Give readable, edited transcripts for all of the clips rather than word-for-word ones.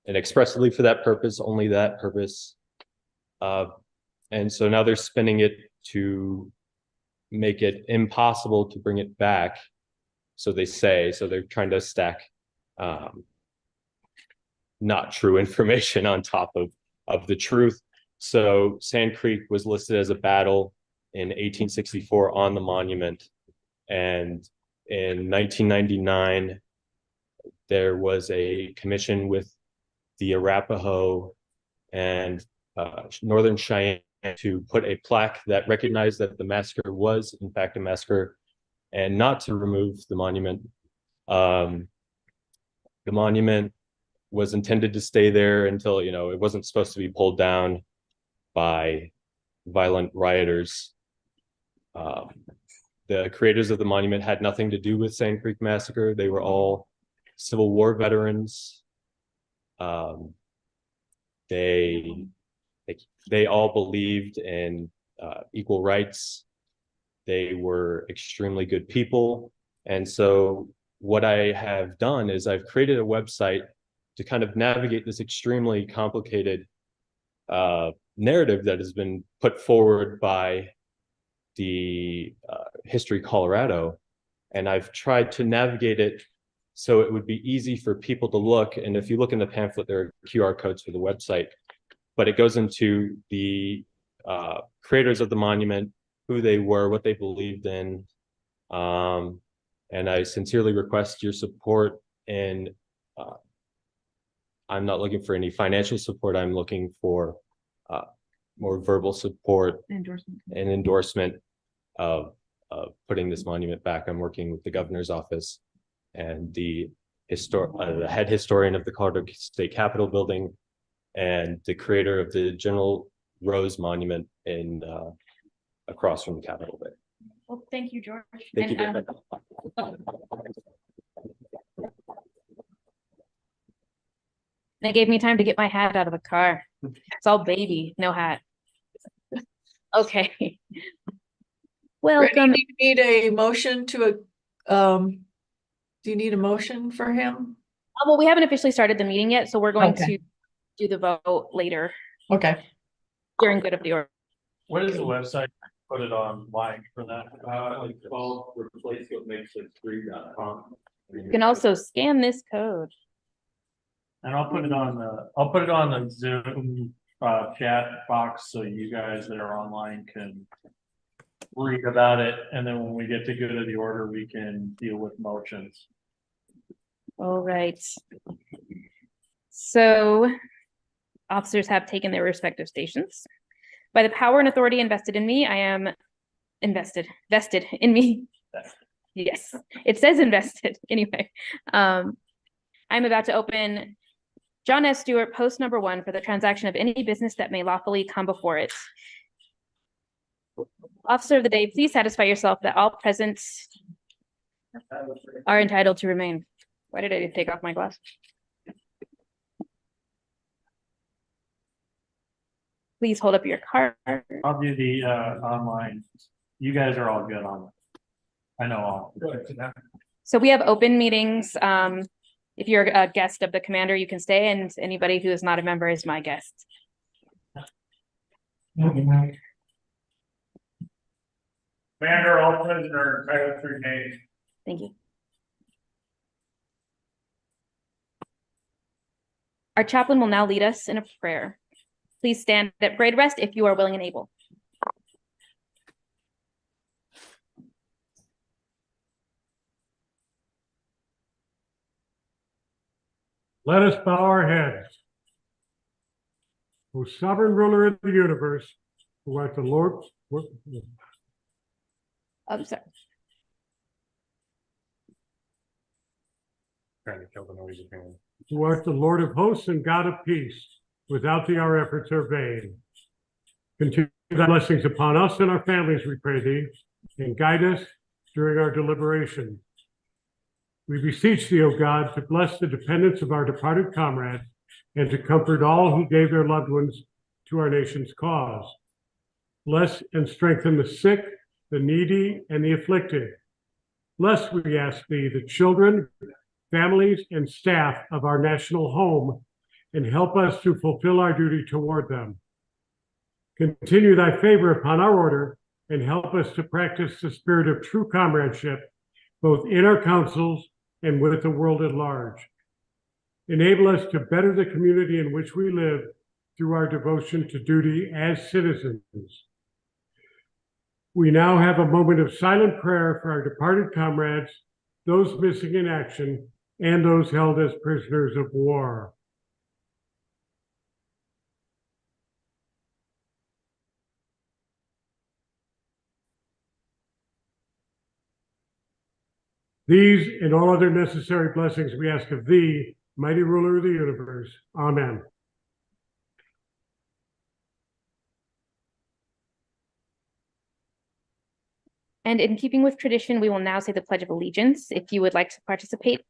and expressly for that purpose, only that purpose. And so now they're spinning it to make it impossible to bring it back. So they say, so they're trying to stack not true information on top of the truth. So Sand Creek was listed as a battle in 1864 on the monument. And in 1999, there was a commission with the Arapaho and Northern Cheyenne to put a plaque that recognized that the massacre was in fact a massacre and not to remove the monument. The monument was intended to stay there until, it wasn't supposed to be pulled down by violent rioters. The creators of the monument had nothing to do with Sand Creek Massacre. They were all Civil War veterans. They all believed in equal rights. They were extremely good people. And so what I have done is I've created a website to kind of navigate this extremely complicated narrative that has been put forward by the History Colorado. And I've tried to navigate it so it would be easy for people to look. And if you look in the pamphlet, there are QR codes for the website, but it goes into the creators of the monument, who they were, what they believed in. And I sincerely request your support. And I'm not looking for any financial support. I'm looking for more verbal support and endorsement of putting this monument back. I'm working with the governor's office and the head historian of the Colorado State Capitol building and the creator of the General Rose Monument in across from the Capitol there. Well, thank you, George. Thank you. They gave me time to get my hat out of the car. It's all baby, no hat. Okay. Welcome. Do you need a motion to do you need a motion for him? Well, we haven't officially started the meeting yet, so we're going Okay. to do the vote later Okay. during good of the order. What is the website? Put it online for that. Like 12 replace what makes it free.com. You can also scan this code. And I'll put it on the Zoom chat box so you guys that are online can read about it. And then when we get to go to the order, we can deal with motions. All right. So officers have taken their respective stations. By the power and authority invested in me, I am vested in me. Yes, it says invested anyway. I'm about to open John S. Stewart post number 1 for the transaction of any business that may lawfully come before it. Officer of the day, please satisfy yourself that all present are entitled to remain. Why did I take off my glass? Please hold up your card. I'll do the online. You guys are all good on it. I know all. So we have open meetings. If you're a guest of the commander, you can stay, and anybody who is not a member is my guest. Commander, all prisoner entitled to remain. Thank you. Our chaplain will now lead us in a prayer. Please stand at parade rest if you are willing and able. Let us bow our heads. O sovereign ruler of the universe, who art the Lord. I'm sorry. Trying to kill the noise again. Who art the Lord of hosts and God of peace. Without thee, our efforts are vain. Continue thy blessings upon us and our families, we pray thee, and guide us during our deliberation. We beseech thee, O God, to bless the dependents of our departed comrades and to comfort all who gave their loved ones to our nation's cause. Bless and strengthen the sick, the needy, and the afflicted. Bless, we ask thee, the children, families, and staff of our national home, and help us to fulfill our duty toward them. Continue thy favor upon our order and help us to practice the spirit of true comradeship, both in our councils and with the world at large. Enable us to better the community in which we live through our devotion to duty as citizens. We now have a moment of silent prayer for our departed comrades, those missing in action, and those held as prisoners of war. These and all other necessary blessings we ask of thee, mighty ruler of the universe. Amen. And in keeping with tradition, we will now say the Pledge of Allegiance. If you would like to participate,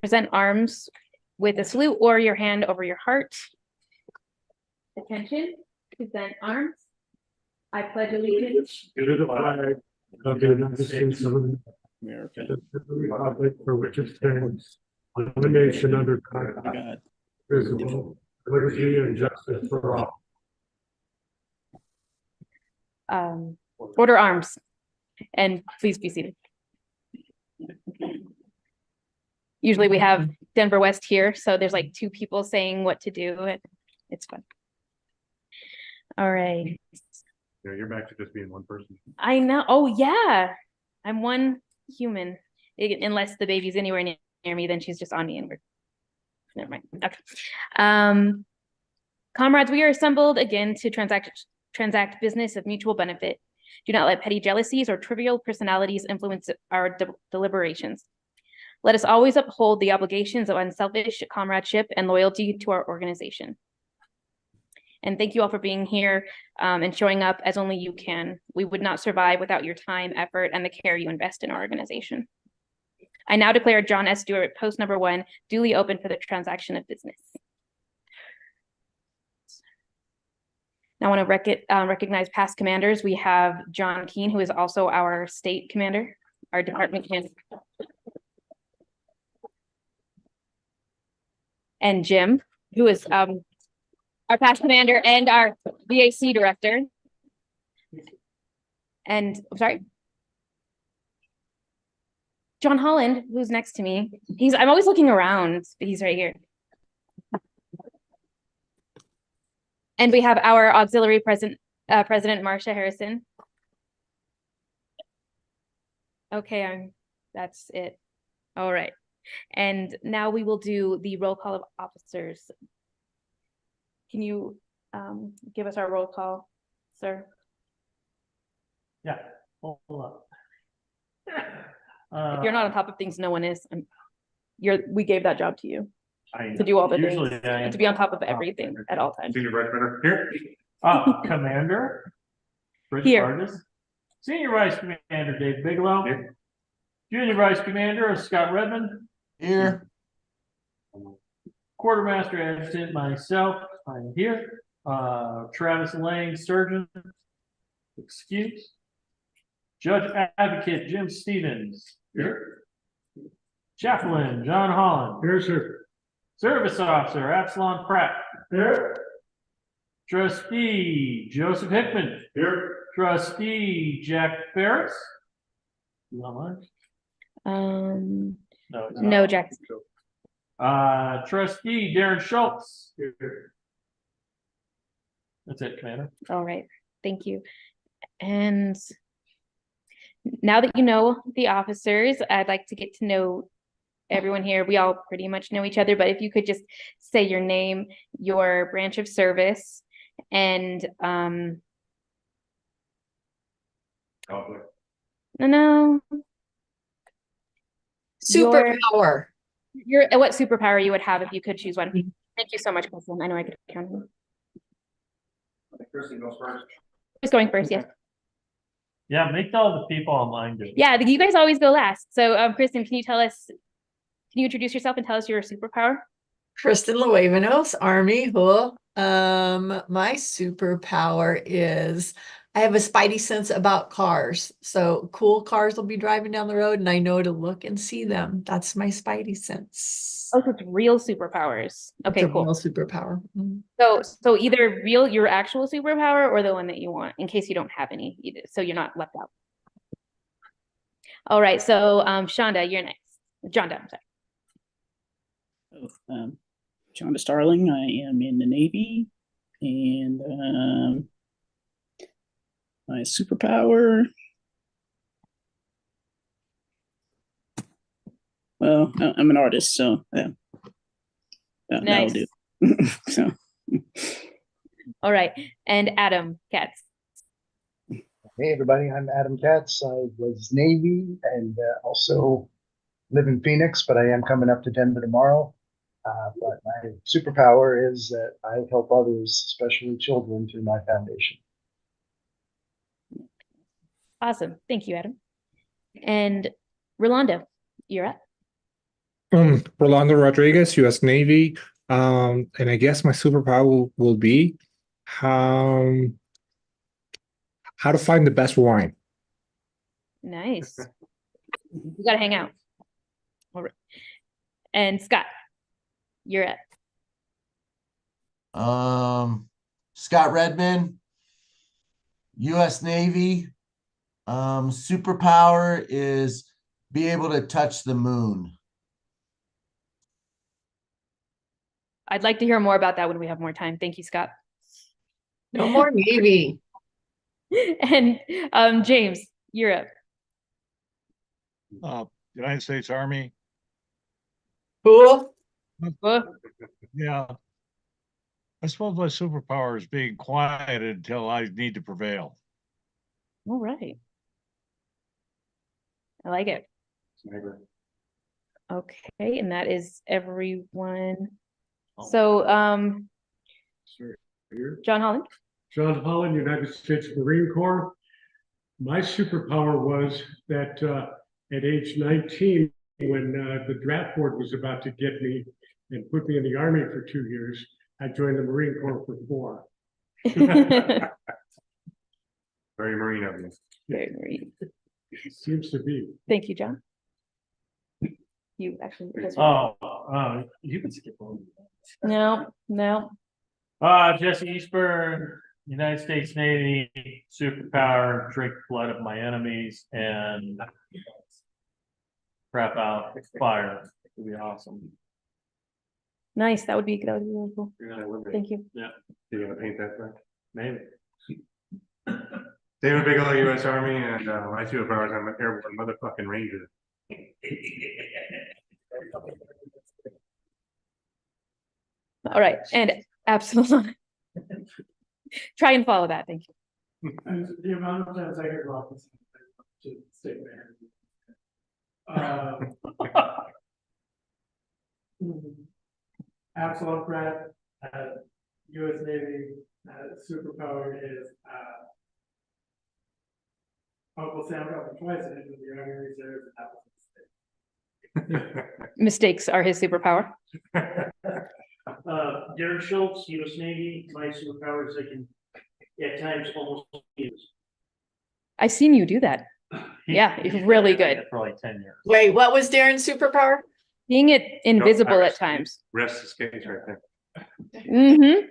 present arms with a salute or your hand over your heart. Attention, present arms. I pledge allegiance To the flag of the United States of America, and to the republic for which it stands, one nation under God, visible, liberty and justice for all. Order arms, and please be seated. Usually we have Denver West here, so there's like two people saying what to do, and it's fun. All right. Yeah, you're back to just being one person. I know. Oh yeah, I'm one human. Unless the baby's anywhere near me, then she's just on me and we're never mind. Okay. Comrades, we are assembled again to transact business of mutual benefit. Do not let petty jealousies or trivial personalities influence our deliberations. Let us always uphold the obligations of unselfish comradeship and loyalty to our organization. And thank you all for being here and showing up as only you can. We would not survive without your time, effort, and the care you invest in our organization. I now declare John S. Stewart, post number 1, duly open for the transaction of business. Now I want to recognize past commanders. We have John Keene, who is also our state commander, our department commander. And Jim, who is our past commander and our VAC director. And I'm sorry, John Holland, who's next to me. I'm always looking around, but he's right here. And we have our auxiliary president, Marcia Harrison. Okay, that's it. All right. And now we will do the roll call of officers. Can you give us our roll call, sir? Yeah, hold up. If you're not on top of things, no one is. We gave that job to you I to do all the usually things, I am. and to be on top of everything at all times. Senior Vice Commander here. Commander Rich Here. Vargas. Senior Vice Commander Dave Bigelow. Here. Junior Vice Commander Scott Redmond. Here. Quartermaster Adjutant myself, I am here. Travis Lang, Surgeon, excuse. Judge Advocate Jim Stevens. Here. Chaplain John Holland. Here, sir. Service Officer Absalom Pratt. Here. Trustee Joseph Hickman. Here. Trustee Jack Ferris. You online? No, it's No, not. Jack. Trustee Darren Schultz. Here. That's it, Commander. All right, thank you. And now that you know the officers, I'd like to get to know everyone here. We all pretty much know each other, but if you could just say your name, your branch of service, and no, Superpower. what superpower you would have if you could choose one. Thank you so much, Kristen. I know I could count on you. Kristen goes first. Who's going first? Yes. Yeah, make all the people online do it. Yeah, you guys always go last. So, Kristen, can you introduce yourself and tell us your superpower? Kristen Lewavenos, Army, Hool. My superpower is I have a spidey sense about cars. So cool cars will be driving down the road and I know to look and see them. That's my spidey sense. Oh, so it's real superpowers. Okay, It's a real cool. superpower. Mhm. So either your actual superpower or the one that you want, in case you don't have any, so you're not left out. All right, so Shonda, you're next. Jonda, I'm sorry. Shonda Starling. I am in the Navy, and my superpower. Well, I'm an artist, so that'll Nice. do. So, All right, and Adam Katz. Hey everybody, I'm Adam Katz. I was Navy and also live in Phoenix, but I am coming up to Denver tomorrow. But my superpower is that I help others, especially children, through my foundation. Awesome. Thank you, Adam. And Rolando, you're up. Rolando Rodriguez, U.S. Navy. And I guess my superpower will be how to find the best wine. Nice. You gotta hang out. All right. And Scott, you're up. Scott Redmond, U.S. Navy. Superpower is be able to touch the moon. I'd like to hear more about that when we have more time. Thank you, Scott. No more Navy. And James, you're up. United States Army. Cool. Oh, Yeah. I suppose my superpower is being quiet until I need to prevail. all right. I like it. Okay, and that is everyone. So, John Holland. John Holland, United States Marine Corps. My superpower was that at age 19, when the draft board was about to get me and put me in the Army for 2 years, I joined the Marine Corps for 4. Very Marine of you. Very Marine. Seems to be. Thank you, John. You actually. You can skip on. No. Jesse Eastburn, United States Navy, superpower, drink blood of my enemies, and crap out fire. It'd be awesome. Nice. That would be really cool. Thank you. You're gonna paint that, right? Maybe. David Bigelow, U.S. Army, and my superpowers, I'm an airborne motherfucking ranger. All right, and absolutely. Try and follow that. Thank you. The amount of times I hear about this to stay there. Absalom Pratt, U.S. Navy, superpower is Uncle Sam got me twice into the Army Reserve, and that was a mistake. Mistakes are his superpower. Derek Schultz, U.S. Navy. My superpower is I can at times almost use. I've seen you do that. Yeah, it's really good. For like 10 years. Wait, what was Darren's superpower? Being it invisible at times. Rest his case right there. Mm-hmm.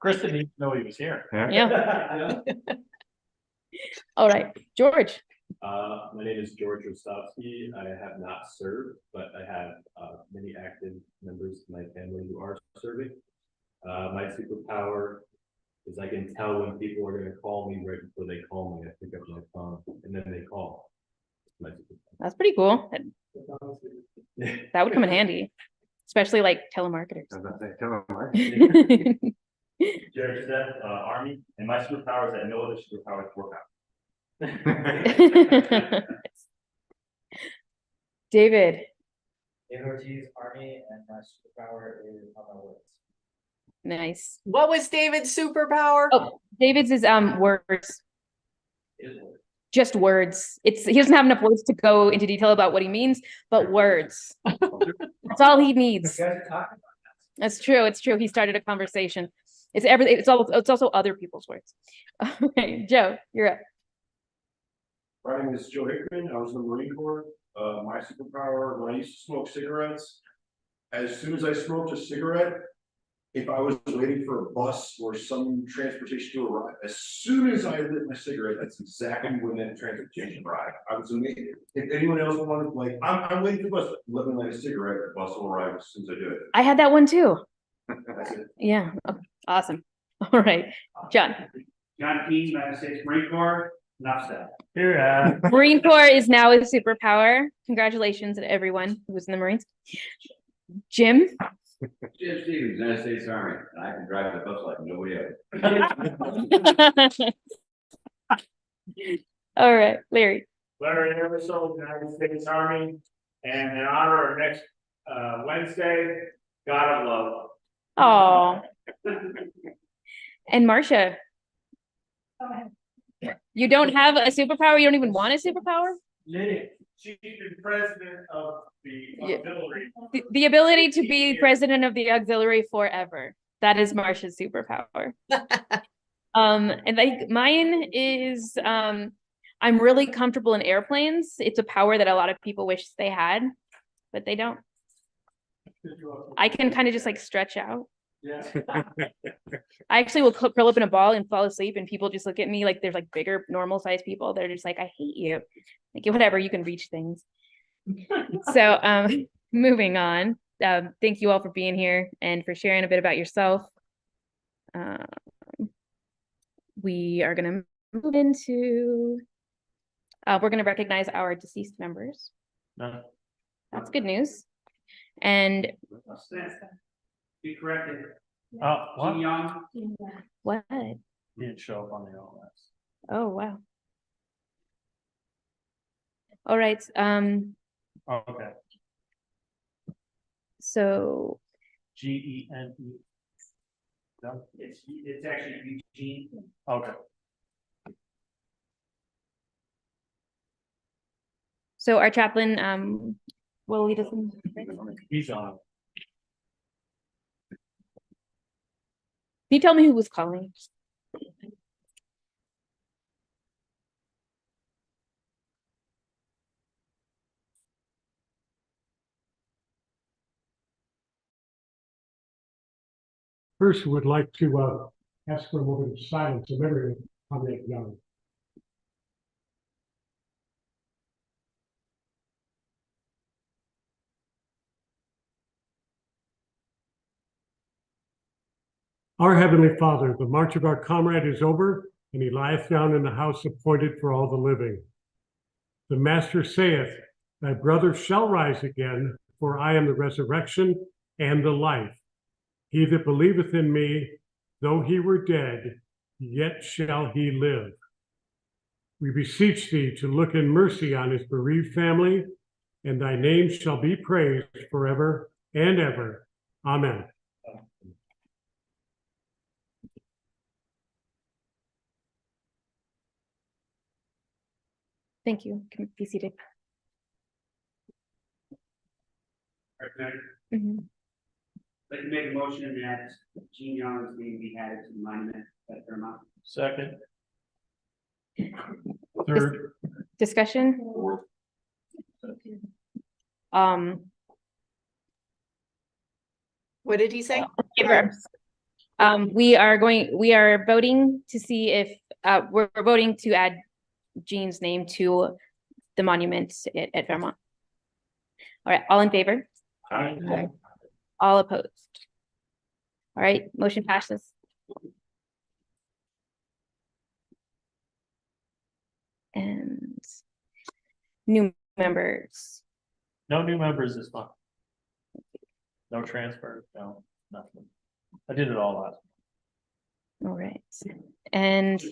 Chris didn't even know he was here. Yeah. All right, George. My name is George Rostovsky. I have not served, but I have many active members of my family who are serving. My superpower is I can tell when people are going to call me right before they call me. I pick up my phone and then they call. That's pretty cool. That would come in handy, especially like telemarketers. Jared Steph, Army, and my superpower is that no other superpowers work out. David. David Ortiz, Army, and my superpower is how about words. Nice. What was David's superpower? Oh, David's is words. Just words. He doesn't have enough words to go into detail about what he means, but words. That's all he needs. You guys are talking about that. That's true. It's true. He started a conversation. It's everything. It's also other people's words. Okay, Joe, you're up. My name is Joe Hickman. I was in the Marine Corps. My superpower, when I used to smoke cigarettes, as soon as I smoked a cigarette, if I was waiting for a bus or some transportation to arrive, as soon as I lit my cigarette, that's exactly when that transportation arrived. I was amazed. If anyone else wanted, like, I'm waiting for the bus, let me light a cigarette, the bus will arrive as soon as I do it. I had that one too. That's it. Yeah. Oh, awesome. All right, John. John Key, United States Marine Corps, enough said. Here, Marine Corps is now a superpower. Congratulations to everyone who was in the Marines. Jim. Jim Stevens, United States Army, and I can drive the bus like nobody else. All right, Larry. Larry Emerson, United States Army, and in honor of next Wednesday, God of Love. Oh. And Marcia. You don't have a superpower? You don't even want a superpower? She's the president of the Yeah. auxiliary. The ability to be president of the auxiliary forever. That is Marcia's superpower. And like mine is I'm really comfortable in airplanes. It's a power that a lot of people wish they had, but they don't. I can kind of just like stretch out. Yeah. I actually will curl up in a ball and fall asleep, and people just look at me like there's like bigger, normal sized people. They're just like, I hate you. Like, whatever, you can reach things. So moving on. Thank you all for being here and for sharing a bit about yourself. We are gonna move into we're gonna recognize our deceased members. No. That's good news. And Be corrected. What? Jin Young. what? He didn't show up on the LMS. Oh wow. All right. Oh, okay. So Gene. No? It's actually Eugene. Okay. so our chaplain will lead us in. He's on. Can you tell me who was calling? First, we would like to ask for a moment of silence in memory of Comrade Young. Our Heavenly Father, the march of our comrade is over, and he lieth down in the house appointed for all the living. The Master saith, thy brother shall rise again, for I am the resurrection and the life. He that believeth in me, though he were dead, yet shall he live. We beseech thee to look in mercy on his bereaved family, and thy name shall be praised forever and ever. Amen. Thank you. Can be seated. Mhm. I'd like to make a motion that Gene Young is being added to the monument at Fairmont. Second. Third. Discussion? What did he say? We are voting to see if we're voting to add Gene's name to the monument at Fairmont. All right, all in favor? Aye. All opposed? All right, motion passes. And new members. No new members this month. No transfer, no, nothing. I did it all last. All right, and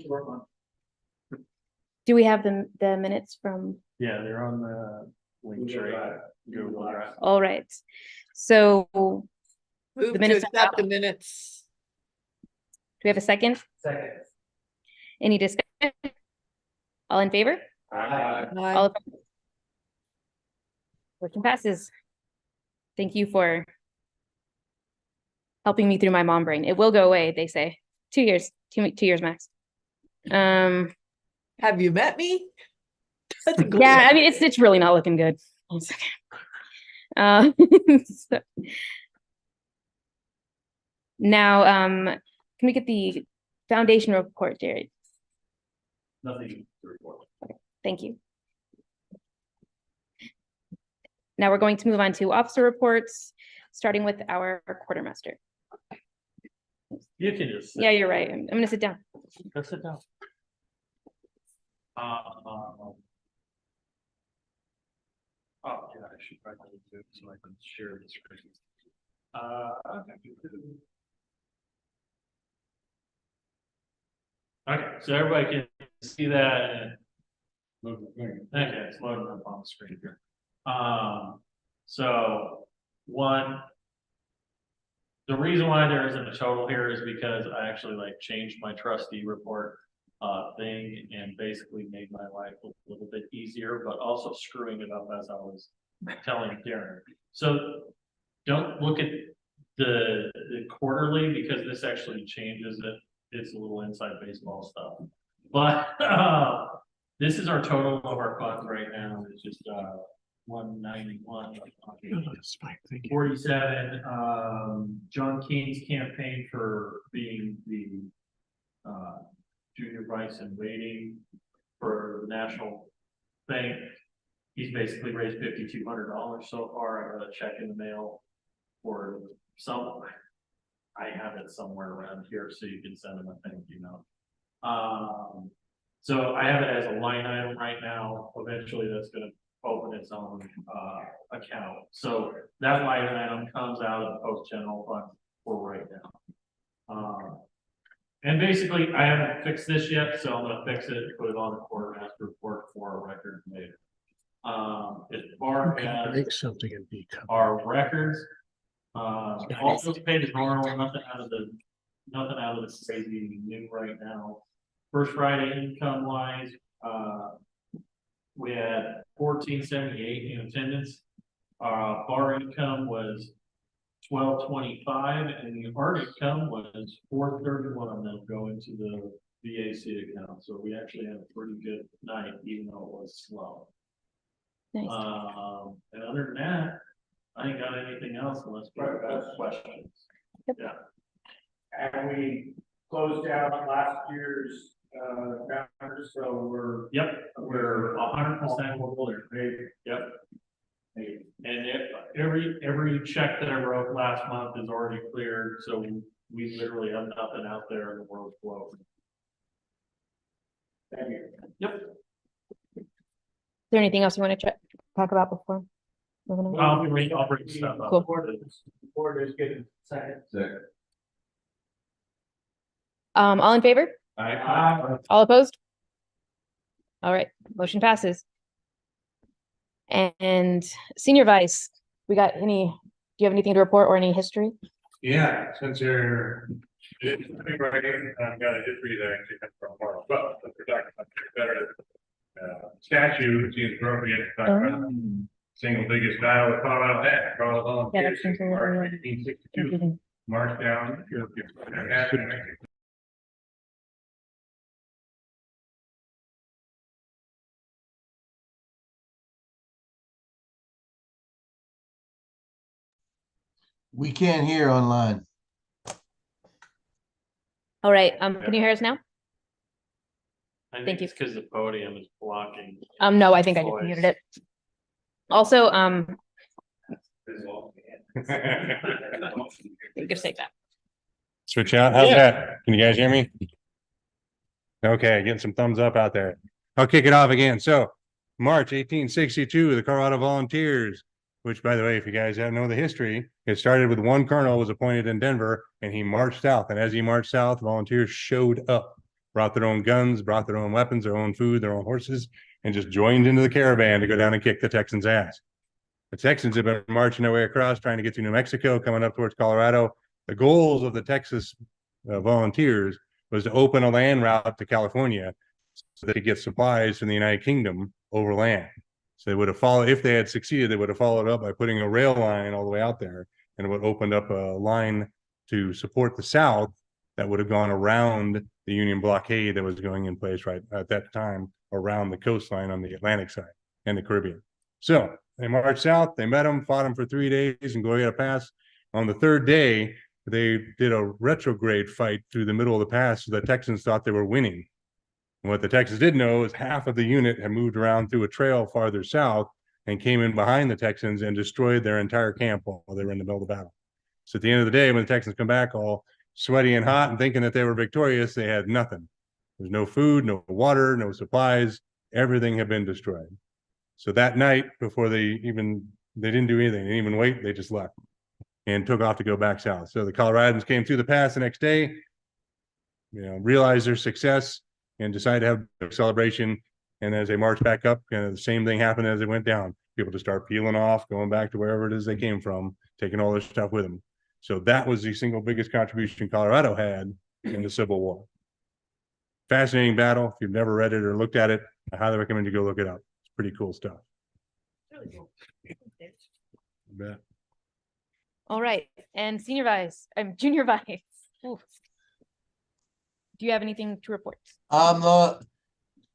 do we have the minutes from? Yeah, they're on the link tree. Google Drive. All right, so Move the to minutes. accept the minutes. Do we have a second? Second. Any discussion? All in favor? Aye. All opposed? Motion passes. Thank you for helping me through my mom brain. It will go away, they say. 2 years, 2 years max. Have you met me? That's a good Yeah, one. I mean, it's really not looking good. One second. So- now, can we get the foundation report, Jared? Nothing to report. Thank you. Now we're going to move on to officer reports, starting with our quartermaster. You can just. sit. Yeah, you're right. I'm gonna sit down. Go sit down. Oh, yeah, I should probably do it so I can share the screen. Okay, so everybody can see that. Okay, it's loading up on the screen here. So the reason why there isn't a total here is because I actually changed my trustee report thing and basically made my life a little bit easier, but also screwing it up as I was telling Darren. So don't look at the quarterly because this actually changes it. It's a little inside baseball stuff. But this is our total of our funds right now. It's just 191. 47. John Keene's campaign for being the junior vice in waiting for the national thing. He's basically raised $5,200 so far. I got a check in the mail for some. I have it somewhere around here, so you can send him a thank you note. So I have it as a line item right now. Eventually, that's going to open its own account. So that line item comes out of the post general fund for right now. And basically, I haven't fixed this yet, so I'm going to fix it and put it on the quartermaster report for a record later. As far as something and be our records, also paid as normal, nothing out of the crazy new right now. First Friday income wise, we had 1478 in attendance. Bar income was 1225, and the art income was 431. That'll go into the VAC account. So we actually had a pretty good night, even though it was slow. Nice. And other than that, I ain't got anything else unless people have questions. Yep. Yeah. And we closed out last year's numbers, so we're 100% there. Yep. And every check that I wrote last month is already cleared, so we literally have nothing out there in the world flow. Thank you. Yep. Is there anything else you want to talk about before? I'll bring stuff up. Cool. Before this get second. All in favor? Aye. All opposed? All right, motion passes. And senior vice, do you have anything to report or any history? Yeah, since you're, I think right here, I've got a history that actually comes from Marvel, but we're talking about better statue, it seems appropriate to talk about single biggest battle of Colorado had. Colorado volunteers in March 1862, marched down. We can't hear online. All right, can you hear us now? I think Thank you. it's because the podium is blocking. No, I think I just voice. muted it. Also, you can take that. Switch out. How's that? Can you guys hear me? Okay, getting some thumbs up out there. I'll kick it off again. So, March 1862, the Colorado Volunteers, which, by the way, if you guys know the history, it started with one colonel was appointed in Denver, and he marched south. And as he marched south, volunteers showed up, brought their own guns, brought their own weapons, their own food, their own horses, and just joined into the caravan to go down and kick the Texans' ass. The Texans have been marching their way across, trying to get to New Mexico, coming up towards Colorado. The goals of the Texas volunteers was to open a land route to California so they could get supplies from the United Kingdom over land. So they would have followed, if they had succeeded, they would have followed up by putting a rail line all the way out there, and it would have opened up a line to support the South that would have gone around the Union blockade that was going in place right at that time around the coastline on the Atlantic side and the Caribbean. So they marched south, they met them, fought them for 3 days and Goyeta Pass. On the third day, they did a retrograde fight through the middle of the pass, so the Texans thought they were winning. And what the Texans didn't know is half of the unit had moved around through a trail farther south and came in behind the Texans and destroyed their entire camp while they were in the middle of the battle. So at the end of the day, when the Texans come back all sweaty and hot and thinking that they were victorious, they had nothing. There's no food, no water, no supplies. Everything had been destroyed. So that night, before they didn't do anything, they didn't even wait, they just left and took off to go back south. So the Coloradans came through the pass the next day, realized their success and decided to have a celebration. And as they marched back up, kind of the same thing happened as they went down. People to start peeling off, going back to wherever it is they came from, taking all their stuff with them. So that was the single biggest contribution Colorado had in the Civil War. Fascinating battle. If you've never read it or looked at it, I highly recommend you go look it up. It's pretty cool stuff. Really cool. I bet. All right, and junior vice. Ooh. Do you have anything to report?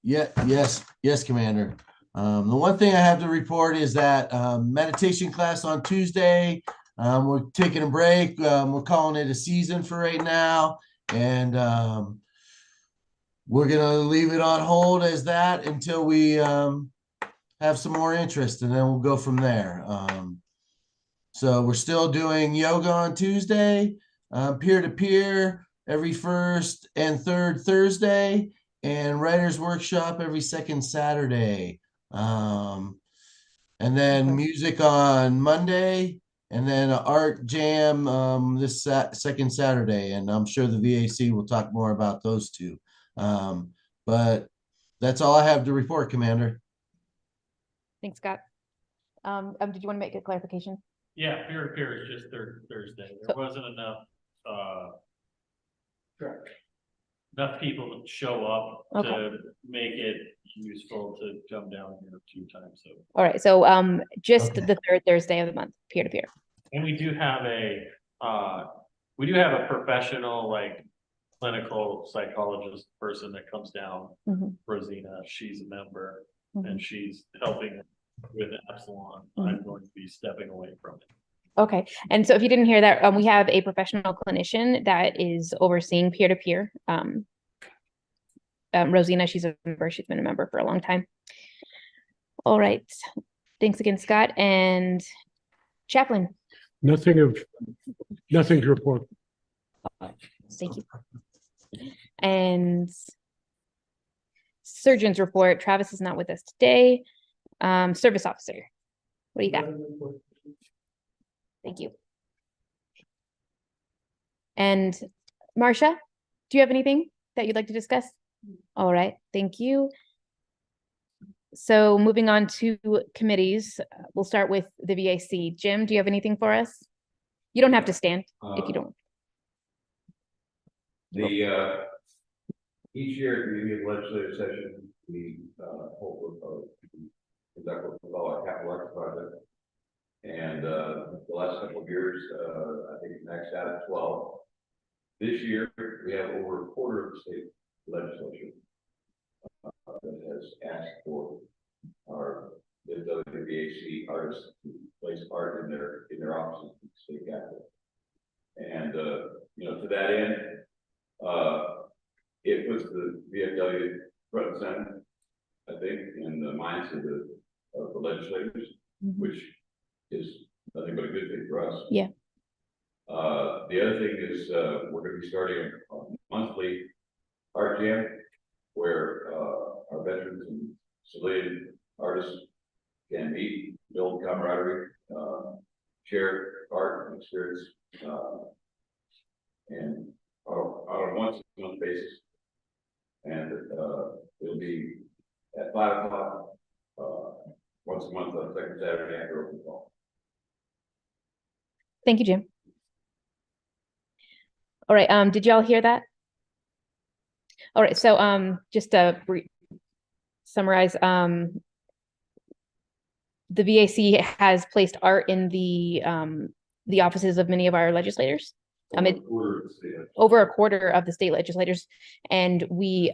Yes, Commander. The one thing I have to report is that meditation class on Tuesday. We're taking a break. We're calling it a season for right now, and we're gonna leave it on hold as that until we have some more interest, and then we'll go from there. So we're still doing yoga on Tuesday, peer-to-peer every first and third Thursday, and writers workshop every second Saturday. And then music on Monday, and then an art jam this second Saturday. And I'm sure the VAC will talk more about those two. But that's all I have to report, Commander. Thanks, Scott. Did you want to make a clarification? Yeah, peer is just Thursday. There wasn't enough people to show up to make it useful to come down here 2 times. So all right, so just the third Thursday of the month, peer-to-peer. And we do have a professional, like, clinical psychologist person that comes down, Rosina. She's a member and she's helping with Epsilon. I'm going to be stepping away from it. Okay, and so if you didn't hear that, we have a professional clinician that is overseeing peer-to-peer. Rosina, she's a member. She's been a member for a long time. All right, thanks again, Scott. And Chaplain. Nothing to report. Thank you. And surgeon's report. Travis is not with us today. Service officer, what do you got? Thank you. And Marcia, do you have anything that you'd like to discuss? All right, thank you. So moving on to committees, we'll start with the VAC. Jim, do you have anything for us? You don't have to stand if you don't. Each year at the beginning of legislative session, we conduct what we call our capital arts project. And the last couple of years, I think it maxed out at 12. This year, we have over a quarter of the state legislature that has asked for our WVAC artists to place art in their offices in the state capital. And to that end, it puts the VFW front and center, I think, in the minds of the legislators, which is nothing but a good thing for us. Yeah. The other thing is we're going to be starting a monthly art jam where our veterans and civilian artists can meet, build camaraderie, share art and experience, and on a once-a-month basis. And it'll be at 5 o'clock once a month on second Saturday after open call. Thank you, Jim. All right, did y'all hear that? All right, so just to summarize, the VAC has placed art in the offices of many of our legislators. over a quarter of the state legislators, and we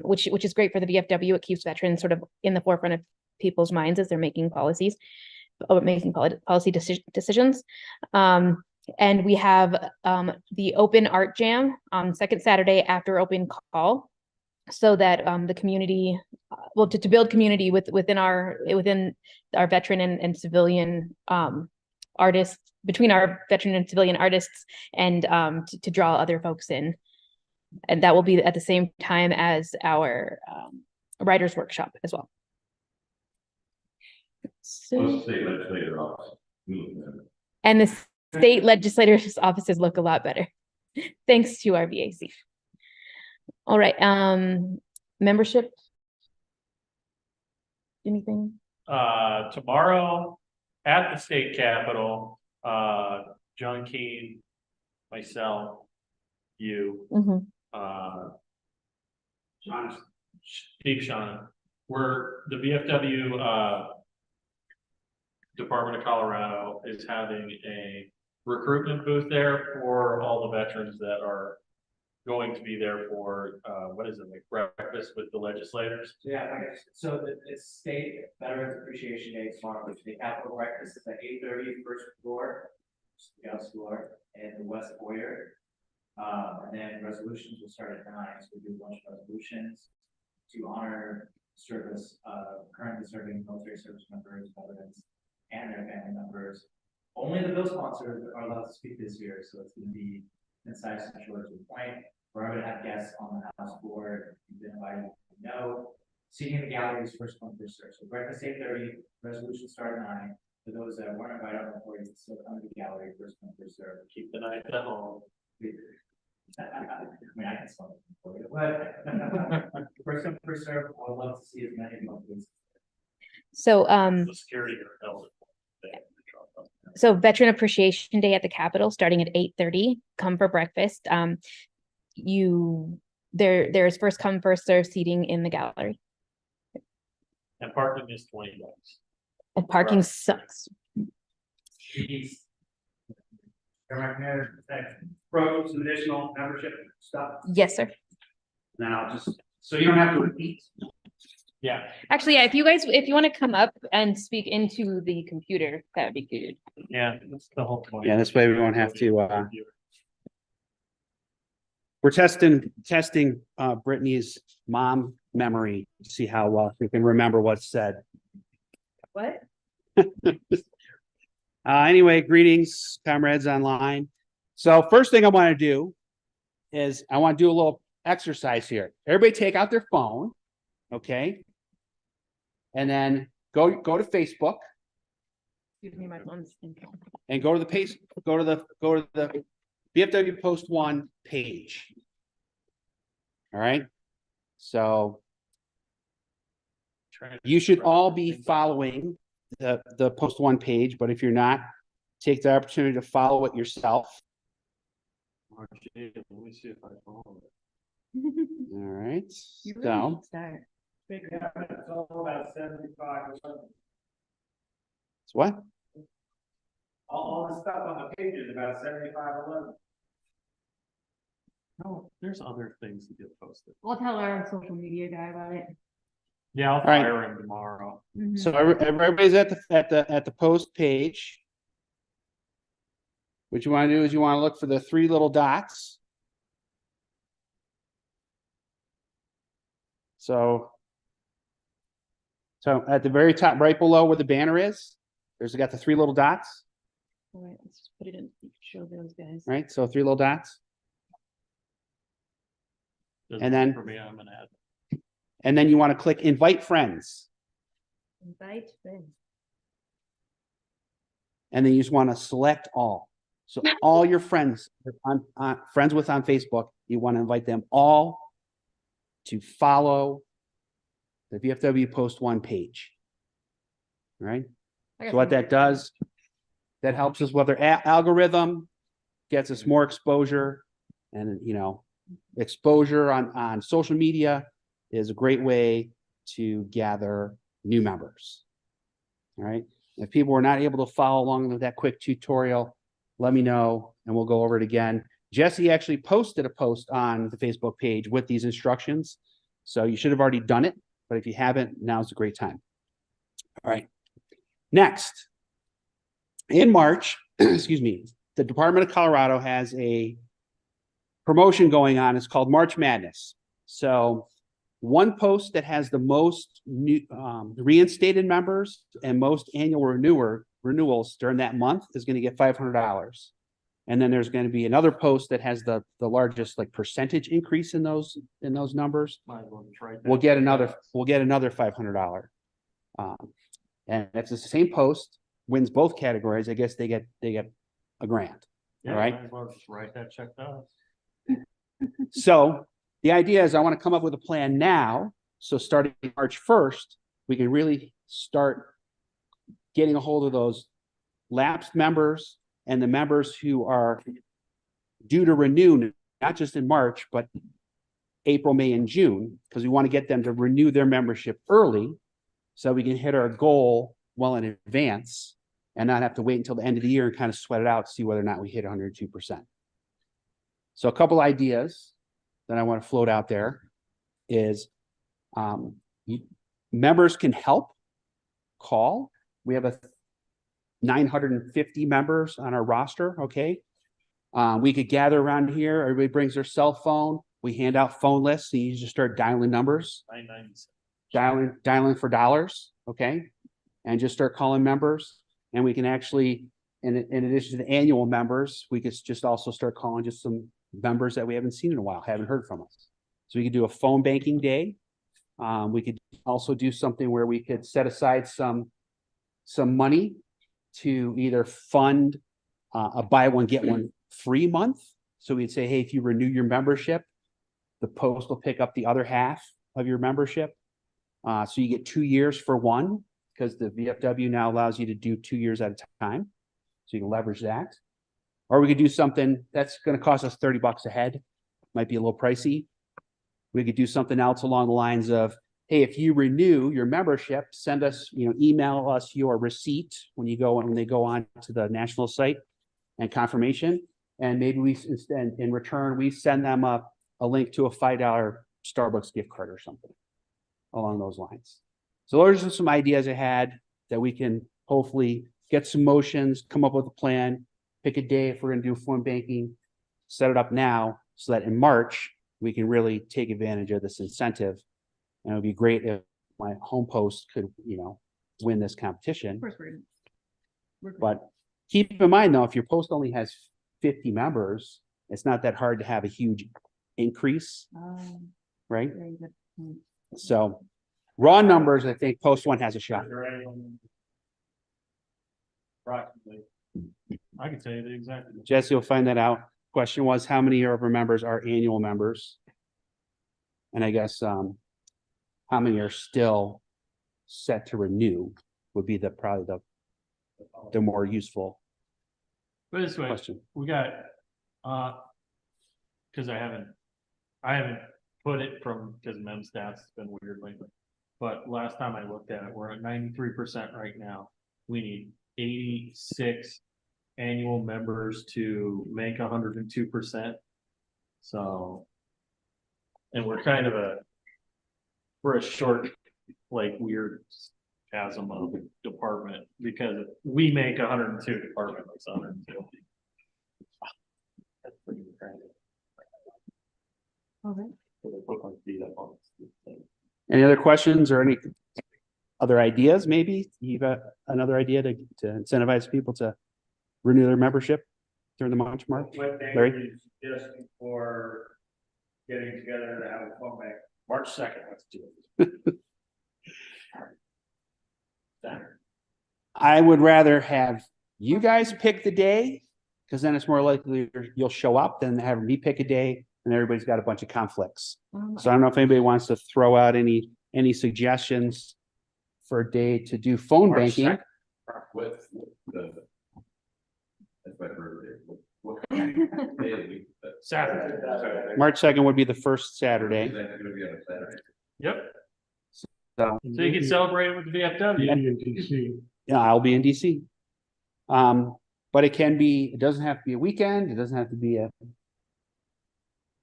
which is great for the VFW. It keeps veterans sort of in the forefront of people's minds as they're making policies, or making policy decisions. And we have the open art jam on second Saturday after open call, so that the community, well, to build community within our veteran and civilian artists, between our veteran and civilian artists, and to draw other folks in. And that will be at the same time as our writers workshop as well. So, State legislator office. and the state legislators' offices look a lot better, thanks to our VAC. All right, membership. Anything? Tomorrow at the state capitol, John Keane, myself, you, Steve Sean, we're the VFW Department of Colorado is having a recruitment booth there for all the veterans that are going to be there for what is it, like breakfast with the legislators? Yeah, so it's State Veterans Appreciation Day tomorrow, which the Capitol breakfast is at 8:30, first floor, House floor, and the West Foyer. And then resolutions will start at 9, so we do a bunch of resolutions to honor service, currently serving military service members, veterans, and their family members. Only the bill sponsors are allowed to speak this year, so it's going to be concise and short to the point. We're going to have guests on the House floor. You've been invited, seating in the gallery is first come, first served. So breakfast 8:30, resolution start at 9. For those that weren't invited on the floor, you can still come to the gallery, first come, first served. Keep the night at home. I mean, I can still for you, but first come, first served. I would love to see as many of you, please. So, The security guard. so Veteran Appreciation Day at the Capitol, starting at 8:30. Come for breakfast. There's first come, first serve seating in the gallery. And parking is $20. And parking sucks. Throw some additional membership stuff. Yes, sir. Then I'll just, so you don't have to repeat. Yeah. Actually, yeah, if you want to come up and speak into the computer, that would be good. Yeah, that's the whole point. Yeah, this way we won't have to, we're testing Brittany's mom memory to see how well we can remember what's said. What? Anyway, greetings, comrades online. So first thing I want to do is I want to do a little exercise here. Everybody take out their phone, okay? And then go to Facebook. Excuse me, my phone's in. And go to the page, go to the VFW Post 1 page. All right. So you should all be following the Post 1 page, but if you're not, take the opportunity to follow it yourself. Let me see if I follow it. All right. You really So should start. Yeah, it's all about 75 or something. it's what? All the stuff on the page is about 75-11. No, there's other things that get posted. We'll tell our social media guy about it. Yeah, I'll right. fire him tomorrow. So everybody's at the post page. What you want to do is you want to look for the 3 little dots. So at the very top, right below where the banner is, got the 3 little dots, All right, let's just put it in, show those guys. right? So 3 little dots. Doesn't And then- work for me, I'm an ad. And then you want to click invite friends. Invite friends. And then you just want to select all. So all your friends on friends with on Facebook, you want to invite them all to follow the VFW Post 1 page. All right. So what that does, that helps us with our algorithm, gets us more exposure, and exposure on social media is a great way to gather new members. All right. If people were not able to follow along with that quick tutorial, let me know and we'll go over it again. Jesse actually posted a post on the Facebook page with these instructions. So you should have already done it, but if you haven't, now's a great time. All right. Next, in March, excuse me, the Department of Colorado has a promotion going on. It's called March Madness. So one post that has the most new reinstated members and most annual renewals during that month is going to get $500. And then there's going to be another post that has the largest like percentage increase in those numbers. We'll get another $500. And if it's the same post, wins both categories, I guess they get a grand. Yeah, All right. might as well just write that check down. So the idea is I want to come up with a plan now. So starting March 1st, we can really start getting a hold of those lapsed members and the members who are due to renew, not just in March, but April, May, and June, because we want to get them to renew their membership early so we can hit our goal well in advance and not have to wait until the end of the year and kind of sweat it out to see whether or not we hit 102%. So a couple ideas that I want to float out there is members can help call. We have 950 members on our roster, okay? We could gather around here. Everybody brings their cell phone. We hand out phone lists. So you just start dialing numbers. Dialing for dollars, okay? And just start calling members. And we can actually, in addition to the annual members, we could just also start calling just some members that we haven't seen in a while, haven't heard from us. So we could do a phone banking day. We could also do something where we could set aside some money to either fund a buy one, get one free month. So we'd say, hey, if you renew your membership, the post will pick up the other half of your membership. So you get 2 years for one, because the VFW now allows you to do 2 years at a time. So you can leverage that. Or we could do something that's going to cost us $30 a head. Might be a little pricey. We could do something else along the lines of, hey, if you renew your membership, send us, email us your receipt when they go on to the national site and confirmation. And maybe in return, we send them a link to a $5 Starbucks gift card or something along those lines. So those are some ideas I had that we can hopefully get some motions, come up with a plan, pick a day if we're going to do phone banking, set it up now so that in March, we can really take advantage of this incentive. And it would be great if my home post could, win this competition. Of course, we're But keep in mind, though, if your post only has 50 members, it's not that hard to have a huge increase, right? very good point. So raw numbers, I think post one has a shot. Approximately. I can tell you the exact. Jesse will find that out. Question was, how many of our members are annual members? And I guess how many are still set to renew would be probably the more useful But this way, question. we got, because I haven't put it because mem stats has been weird lately. But last time I looked at it, we're at 93% right now. We need 86 annual members to make 102%. So, and we're kind of we're a short, like weird chasm of department because we make 102, department makes 102. That's pretty crazy. Any other questions or any other ideas? Maybe you got another idea to incentivize people to renew their membership during the March. What day Larry? are you suggesting for getting together to have a phone bank? March 2nd, let's do it. I would rather have you guys pick the day, because then it's more likely you'll show up than have me pick a day and everybody's got a bunch of conflicts. So I don't know if anybody wants to throw out any suggestions for a day to do phone March banking. 2nd. With that's my birthday. What day of the week? Saturday. March 2nd would be the first Saturday. Is that gonna be on a Saturday? Yep. So So you can celebrate it with the VFW. in DC. yeah, I'll be in DC. But it doesn't have to be a weekend. It doesn't have to be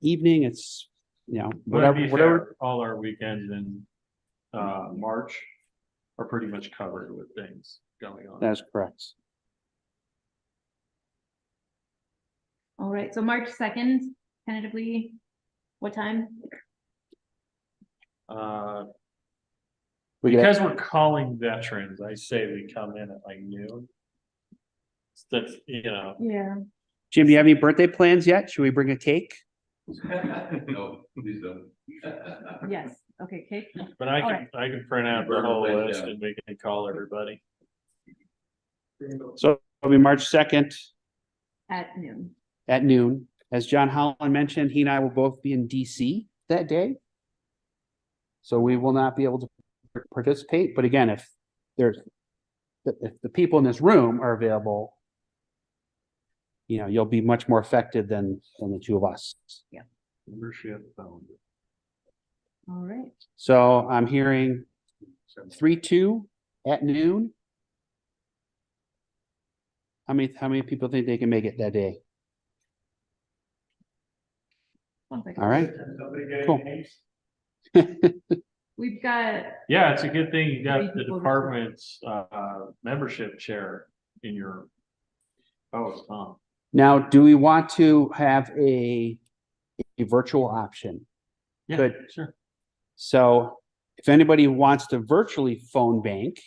evening. It's, you know, But to be whatever. fair, all our weekends in March are pretty much covered with things going on. That's correct. All right, so March 2nd, tentatively, what time? Because we're calling veterans, I say we come in at like noon. That's, you know. Yeah. Jim, do you have any birthday plans yet? Should we bring a cake? No, please don't. Yes, okay, cake. But I All can, right. I can print out the whole list and we can call everybody. So it'll be March 2nd At noon. at noon. As John Holland mentioned, he and I will both be in DC that day. So we will not be able to participate. But again, if the people in this room are available, you know, you'll be much more effective than the two of us. Yeah. Membership found. All right. So I'm hearing 3-2 at noon. How many people think they can make it that day? All right. Cool. We've got, Yeah, it's a good thing you got Three the people. department's membership chair in your post, huh? Now, do we want to have a virtual option? Yeah, Good. sure. So if anybody wants to virtually phone bank,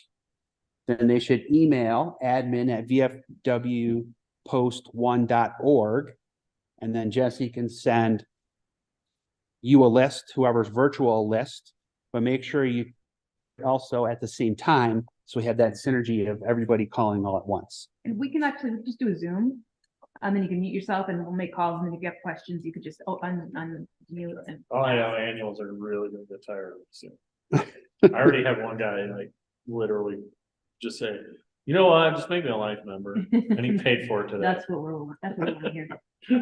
then they should email admin@vfwpost1.org. And then Jesse can send you a list, whoever's virtual list, but make sure you also at the same time, so we have that synergy of everybody calling all at once. and we can actually just do a Zoom. And then you can mute yourself and we'll make calls. And then if you have questions, you could just unmute and. Oh, I know annuals are really gonna get tired of it soon. I already have one guy like literally just say, you know what, just make me a life member. And he paid for it today. That's what we want to hear.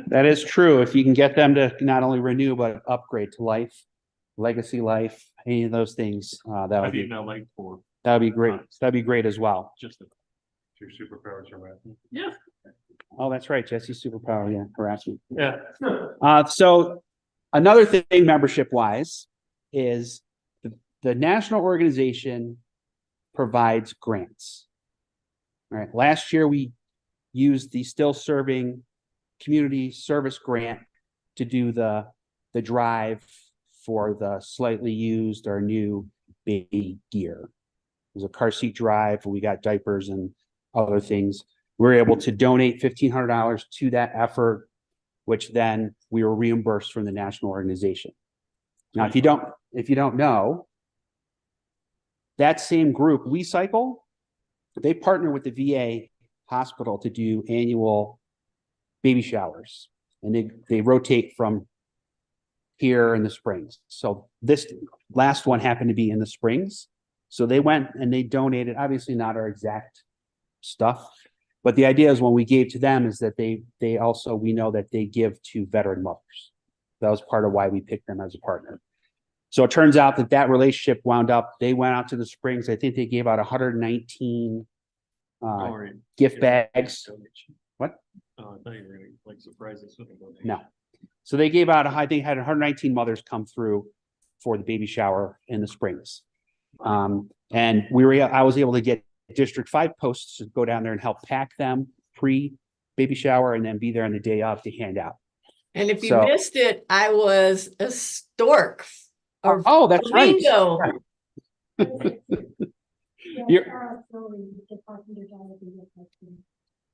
That is true. If you can get them to not only renew, but upgrade to life, legacy life, any of those things, that I've would be, eaten out like four. that would be great. That'd be great as well. Just Your superpowers are right. yeah. Oh, that's right. Jesse's superpower. Yeah. Harassment. Yeah. So another thing membership wise is the national organization provides grants. All right. Last year we used the Still Serving Community Service Grant to do the drive for the slightly used or new baby gear. It was a car seat drive. We got diapers and other things. We were able to donate $1,500 to that effort, which then we were reimbursed from the national organization. Now, if you don't know, that same group, WeCycle, they partner with the VA hospital to do annual baby showers, and they rotate from here in the springs. So this last one happened to be in the springs. So they went and they donated, obviously not our exact stuff, but the idea is when we gave to them is that they also, we know that they give to veteran mothers. That was part of why we picked them as a partner. So it turns out that relationship wound up, they went out to the springs. I think they gave out 119 gift bags. What? Oh, I thought you were gonna like surprise us with a donation. No. So they gave out, I think had 119 mothers come through for the baby shower in the springs. And I was able to get District 5 posts to go down there and help pack them pre-baby shower and then be there on the day of to hand out. And if you missed it, I was a stork. Oh, that's right.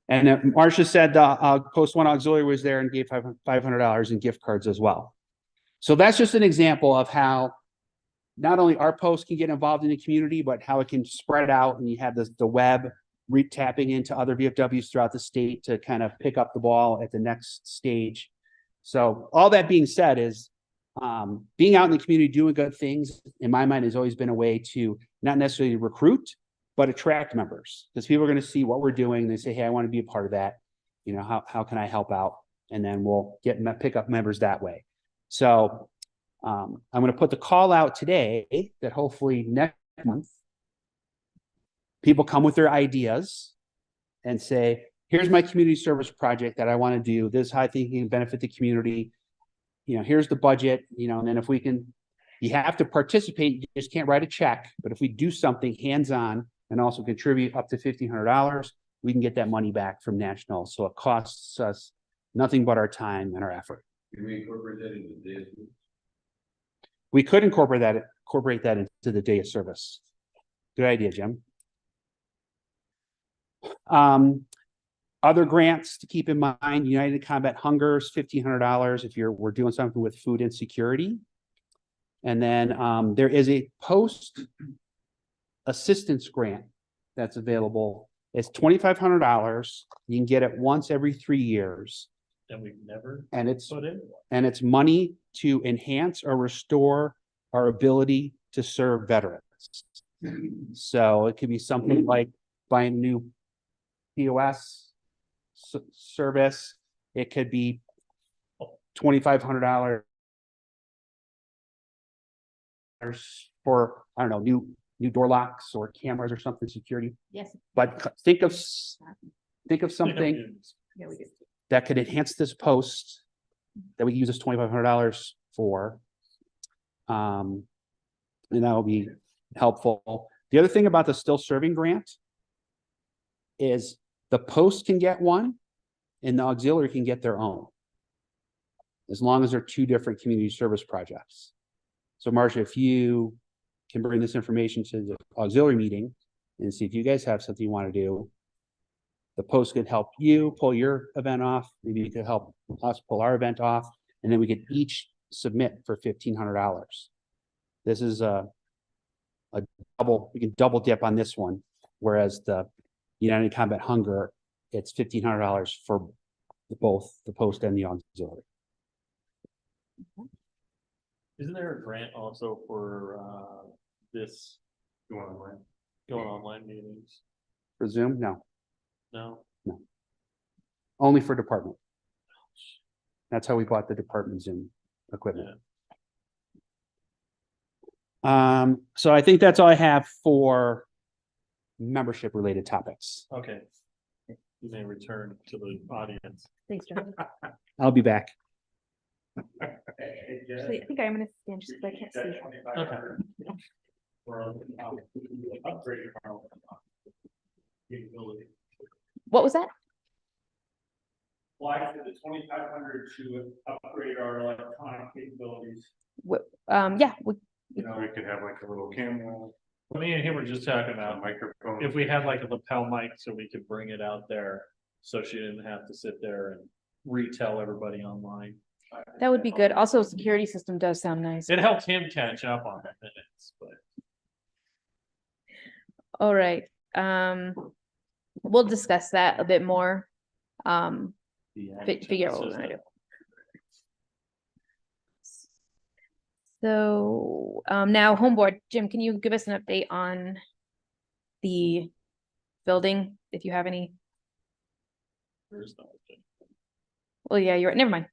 And Marcia said Post One Auxiliary was there and gave $500 in gift cards as well. So that's just an example of how not only our post can get involved in the community, but how it can spread out, and you have the web tapping into other VFWs throughout the state to kind of pick up the ball at the next stage. So all that being said is being out in the community doing good things, in my mind, has always been a way to not necessarily recruit, but attract members, because people are going to see what we're doing. They say, hey, I want to be a part of that. You know, how can I help out? And then we'll pick up members that way. So I'm going to put the call out today that hopefully next month, people come with their ideas and say, here's my community service project that I want to do. This is how I think you can benefit the community. here's the budget, and then if we can, you have to participate, you just can't write a check, but if we do something hands-on and also contribute up to $1,500, we can get that money back from National, so it costs us nothing but our time and our effort. Can we incorporate that into the day? We could incorporate that into the day of service. Good idea, Jim. Other grants to keep in mind, United Combat Hunger is $1,500 if we're doing something with food insecurity. And then there is a post assistance grant that's available. It's $2,500. You can get it once every 3 years. And we've never And it's put in. and it's money to enhance or restore our ability to serve veterans. So it could be something like buying a new POS service. It could be $2,500 for, I don't know, new door locks or cameras or something, security. Yes. But think of something Yeah, we do. that could enhance this post that we use this $2,500 for. And that will be helpful. The other thing about the Still Serving grant is the post can get one and the auxiliary can get their own, as long as they're two different community service projects. So Marcia, if you can bring this information to the auxiliary meeting and see if you guys have something you want to do, the post could help you pull your event off. Maybe you could help us pull our event off, and then we could each submit for $1,500. This is a double, we can double dip on this one, whereas the United Combat Hunger, it's $1,500 for both the post and the auxiliary. Isn't there a grant also for this going online meetings? For Zoom? No, No. only for department. That's how we bought the department Zoom equipment. So I think that's all I have for membership related topics. Okay. You may return to the audience. Thanks, John. I'll be back. Actually, I think I'm gonna stand just because I can't see. What was that? Apply for the 2,500 to upgrade our electronic capabilities. Yeah, We could have like a little camera. Me and him were just talking about microphone. if we had like a lapel mic so we could bring it out there, so she didn't have to sit there and retell everybody online. that would be good. Also, security system does sound nice. It helped him catch up on the minutes, but All right, we'll discuss that a bit more. Figure out what we're gonna do. So, now home board, Jim, can you give us an update on the building, if you have any? there's no. Well, yeah, you're right. Never mind.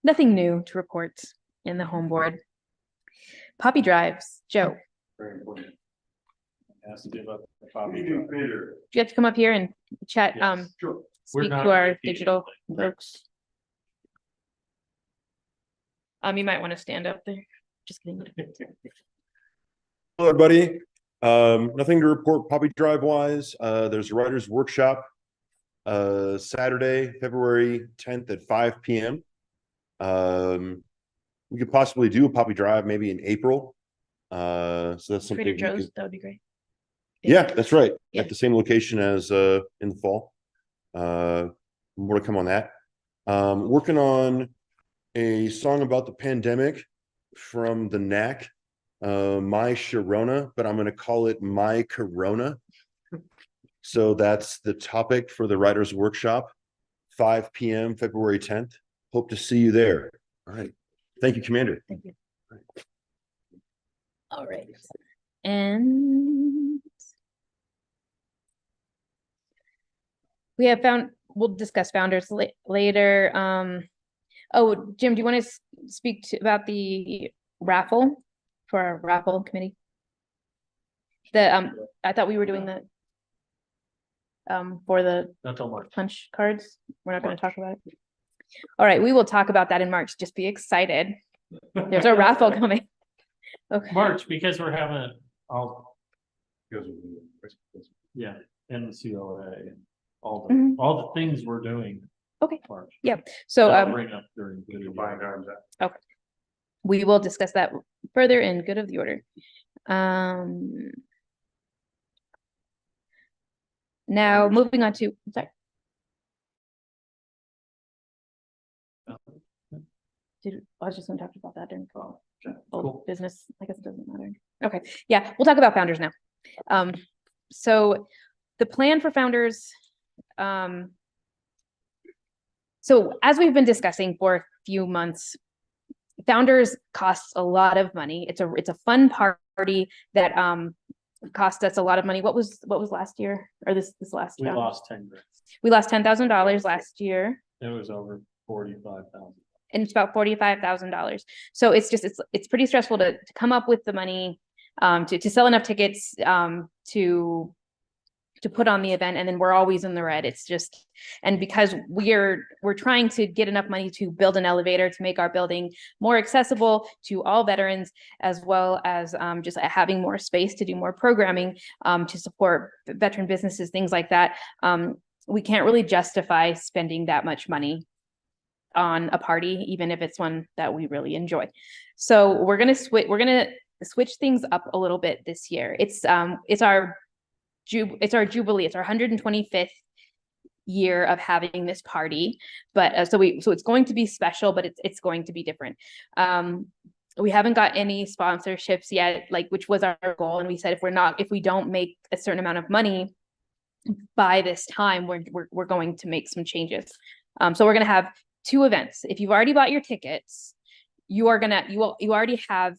Nothing new to report in the home board. Poppy drives, Joe, Very important. Has to do about the Poppy drive. do you have to come up here and chat, Yes, sure. speak to our digital folks? You might want to stand up there. Just kidding. Hello, everybody. Nothing to report Poppy Drive wise. There's a writer's workshop Saturday, February 10th at 5 p.m. We could possibly do a Poppy Drive maybe in April. So that's something. Trader Joe's, that would be great. Yeah, that's right. Yeah. At the same location as in the fall. More to come on that. Working on a song about the pandemic from the Knack, My Sharona, but I'm going to call it My Corona. So that's the topic for the writer's workshop, 5 p.m. February 10th. Hope to see you there. All right. Thank you, Commander. Thank you. All right. And we have we'll discuss founders later. Oh, Jim, do you want to speak about the raffle for our raffle committee? I thought we were doing the for the Not till March. punch cards. We're not going to talk about it. All right, we will talk about that in March. Just be excited. There's a raffle coming. Okay. March, because we're having, all, Goes with yeah, and the COA, and Mhm. all the things we're doing. Okay. March. Yep. So, That'll bring up during good of the Combined order. arms. okay. We will discuss that further in good of the order. Now moving on to, sorry. I was just gonna talk about that during old business. I guess it doesn't matter. Okay, yeah, we'll talk about founders now. So the plan for founders, so as we've been discussing for a few months, founders costs a lot of money. It's a fun party that cost us a lot of money. What was last year or this last We year? lost 10 grand. We lost $10,000 last year. It was over 45,000. And it's about $45,000. So it's just, it's pretty stressful to come up with the money, to sell enough tickets, to put on the event, and then we're always in the red. It's just, and because we're trying to get enough money to build an elevator to make our building more accessible to all veterans, as well as just having more space to do more programming, to support veteran businesses, things like that. We can't really justify spending that much money on a party, even if it's one that we really enjoy. So we're gonna switch things up a little bit this year. It's our jubilee. It's our 125th year of having this party, but so it's going to be special, but it's going to be different. We haven't got any sponsorships yet, which was our goal, and we said if we don't make a certain amount of money by this time, we're going to make some changes. So we're gonna have 2 events. If you've already bought your tickets, you already have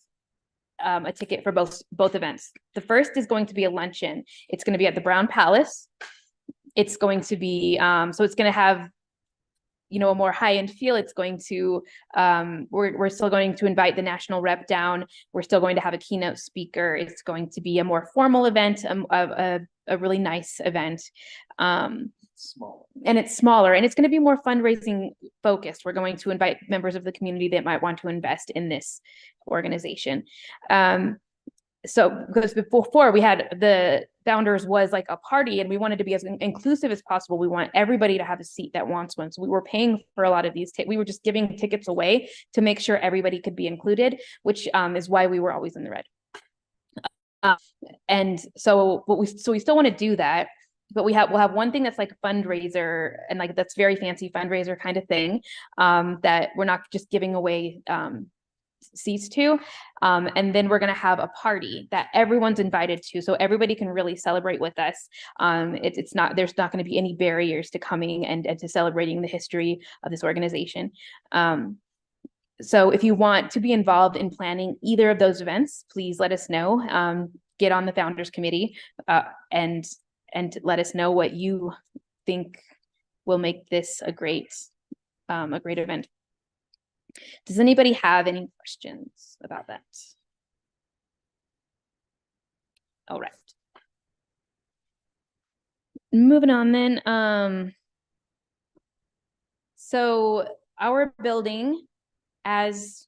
a ticket for both events. The first is going to be a luncheon. It's going to be at the Brown Palace. It's going to be so it's going to have, a more high-end feel. It's going to we're still going to invite the national rep down. We're still going to have a keynote speaker. It's going to be a more formal event, a really nice event. Small. And it's smaller, and it's going to be more fundraising focused. We're going to invite members of the community that might want to invest in this organization. So because before we had the founders was like a party, and we wanted to be as inclusive as possible. We want everybody to have a seat that wants one. So we were paying for a lot of these. We were just giving tickets away to make sure everybody could be included, which is why we were always in the red. And so we still want to do that. But we'll have one thing that's like a fundraiser, and that's very fancy fundraiser kind of thing, that we're not just giving away seats to. And then we're going to have a party that everyone's invited to, so everybody can really celebrate with us. There's not going to be any barriers to coming and to celebrating the history of this organization. So if you want to be involved in planning either of those events, please let us know. Get on the Founders Committee, and let us know what you think will make this a great event. Does anybody have any questions about that? All right. Moving on then. So our building, as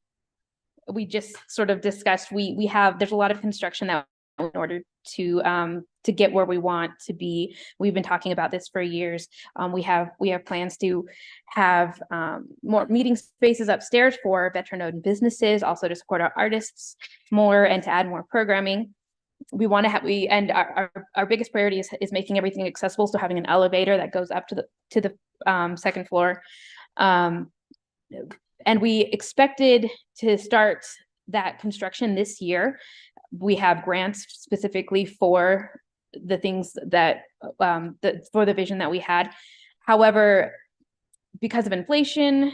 we just sort of discussed, there's a lot of construction that in order to get where we want to be. We've been talking about this for years. We have plans to have more meeting spaces upstairs for veteran-owned businesses, also to support our artists more and to add more programming. We want to have our biggest priority is making everything accessible. So having an elevator that goes up to the second floor. And we expected to start that construction this year. We have grants specifically for the things that for the vision that we had. However, because of inflation,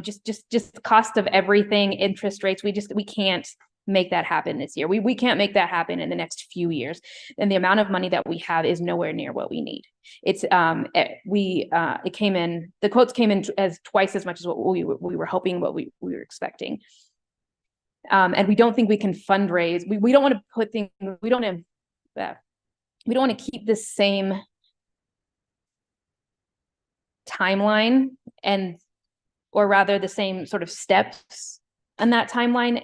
just the cost of everything, interest rates, we can't make that happen this year. We can't make that happen in the next few years. And the amount of money that we have is nowhere near what we need. It came in, the quotes came in as twice as much as what we were hoping, what we were expecting. And we don't think we can fundraise. We don't want to put things, we don't want to keep the same timeline and or rather the same sort of steps on that timeline,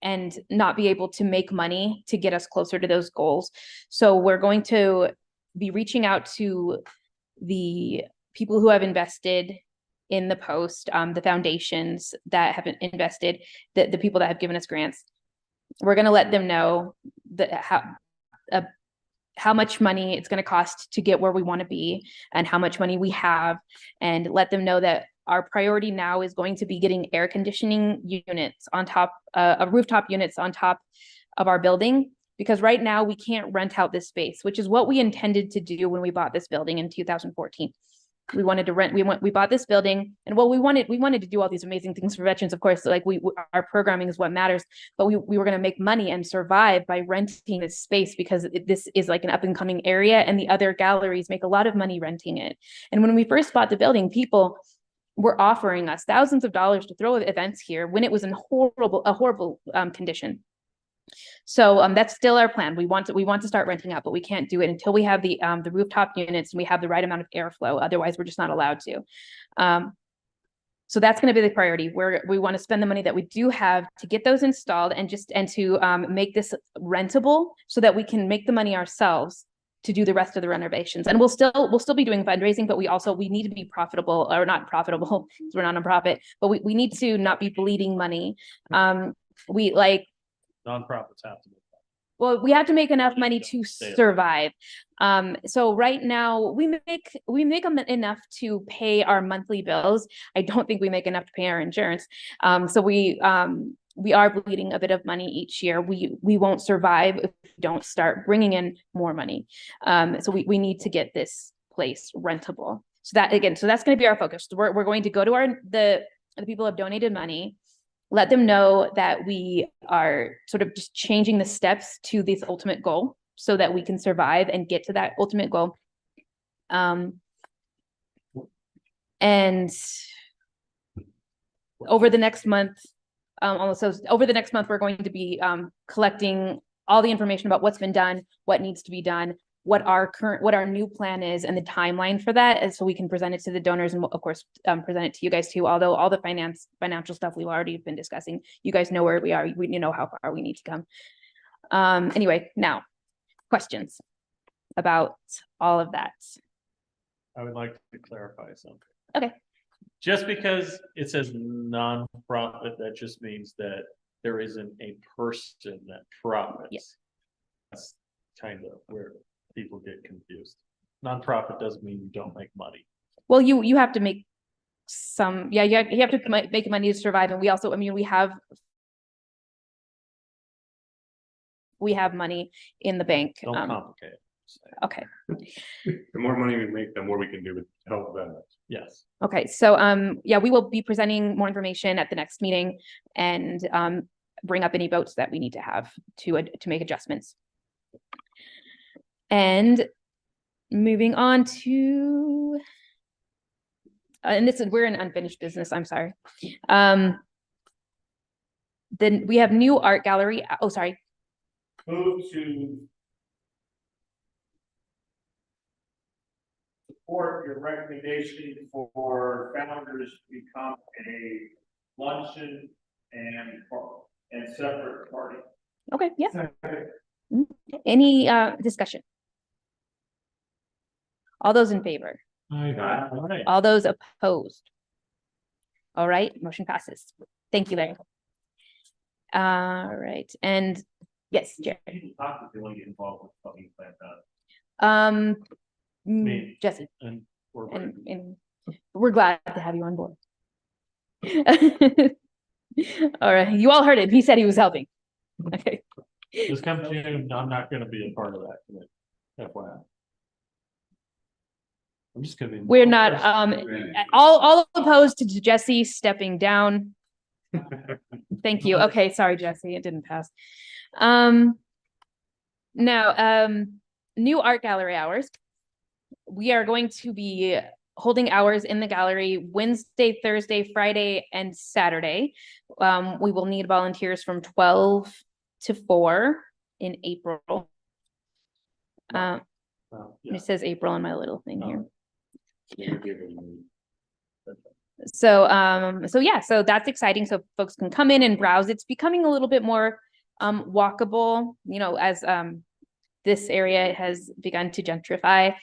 and not be able to make money to get us closer to those goals. So we're going to be reaching out to the people who have invested in the post, the foundations that have invested, the people that have given us grants. We're going to let them know that how much money it's going to cost to get where we want to be and how much money we have, and let them know that our priority now is going to be getting air conditioning units on top of rooftop units on top of our building, because right now we can't rent out this space, which is what we intended to do when we bought this building in 2014. We wanted to rent, we bought this building, and we wanted to do all these amazing things for veterans, of course, like our programming is what matters, but we were going to make money and survive by renting this space, because this is like an up and coming area and the other galleries make a lot of money renting it. And when we first bought the building, people were offering us thousands of dollars to throw events here when it was in a horrible condition. So that's still our plan. We want to start renting out, but we can't do it until we have the rooftop units and we have the right amount of airflow. Otherwise, we're just not allowed to. So that's going to be the priority. We want to spend the money that we do have to get those installed and to make this rentable, so that we can make the money ourselves to do the rest of the renovations. And we'll still be doing fundraising, but we need to be profitable, or not profitable because we're not a nonprofit, but we need to not be bleeding money. Nonprofits have to be. Well, we have to make enough money to survive. So right now we make enough to pay our monthly bills. I don't think we make enough to pay our insurance. So we are bleeding a bit of money each year. We won't survive if we don't start bringing in more money. So we need to get this place rentable. So that's going to be our focus. We're going to go to the people who have donated money, let them know that we are sort of just changing the steps to this ultimate goal so that we can survive and get to that ultimate goal. And over the next month, we're going to be collecting all the information about what's been done, what needs to be done, what our new plan is, and the timeline for that, and so we can present it to the donors, and of course present it to you guys too. Although all the financial stuff we've already been discussing, you guys know where we are. We know how far we need to come. Anyway, now questions about all of that. I would like to clarify something. Okay. Just because it says nonprofit, that just means that there isn't a person that profits. Yes. That's kind of where people get confused. Nonprofit doesn't mean you don't make money. Well, you have to make some, you have to make money to survive. And we also, we have money in the bank. Don't complicate it. Okay. The more money we make, the more we can do with help veterans. Yes. Okay. So, we will be presenting more information at the next meeting, and bring up any votes that we need to have to make adjustments. And moving on to, and we're in unfinished business, I'm sorry. Then we have new art gallery. Oh, sorry. Move to support your recommendation for founders to become a luncheon and separate party. Okay, yeah. Any discussion? All those in favor? Aye. All those opposed? All right, motion passes. Thank you, Larry. All right, and yes, Jerry. Jesse. And we're glad to have you on board. All right, you all heard it. He said he was helping. Okay. This comes June, I'm not going to be a part of that committee. FYI. I'm just gonna be. We're not all opposed to Jesse stepping down. Thank you. Okay, sorry, Jesse, it didn't pass. Now, new art gallery hours. We are going to be holding hours in the gallery Wednesday, Thursday, Friday, and Saturday. We will need volunteers from 12 to 4 in April. It says April on my little thing here. So yeah, so that's exciting. So folks can come in and browse. It's becoming a little bit more walkable, you know, as this area has begun to gentrify.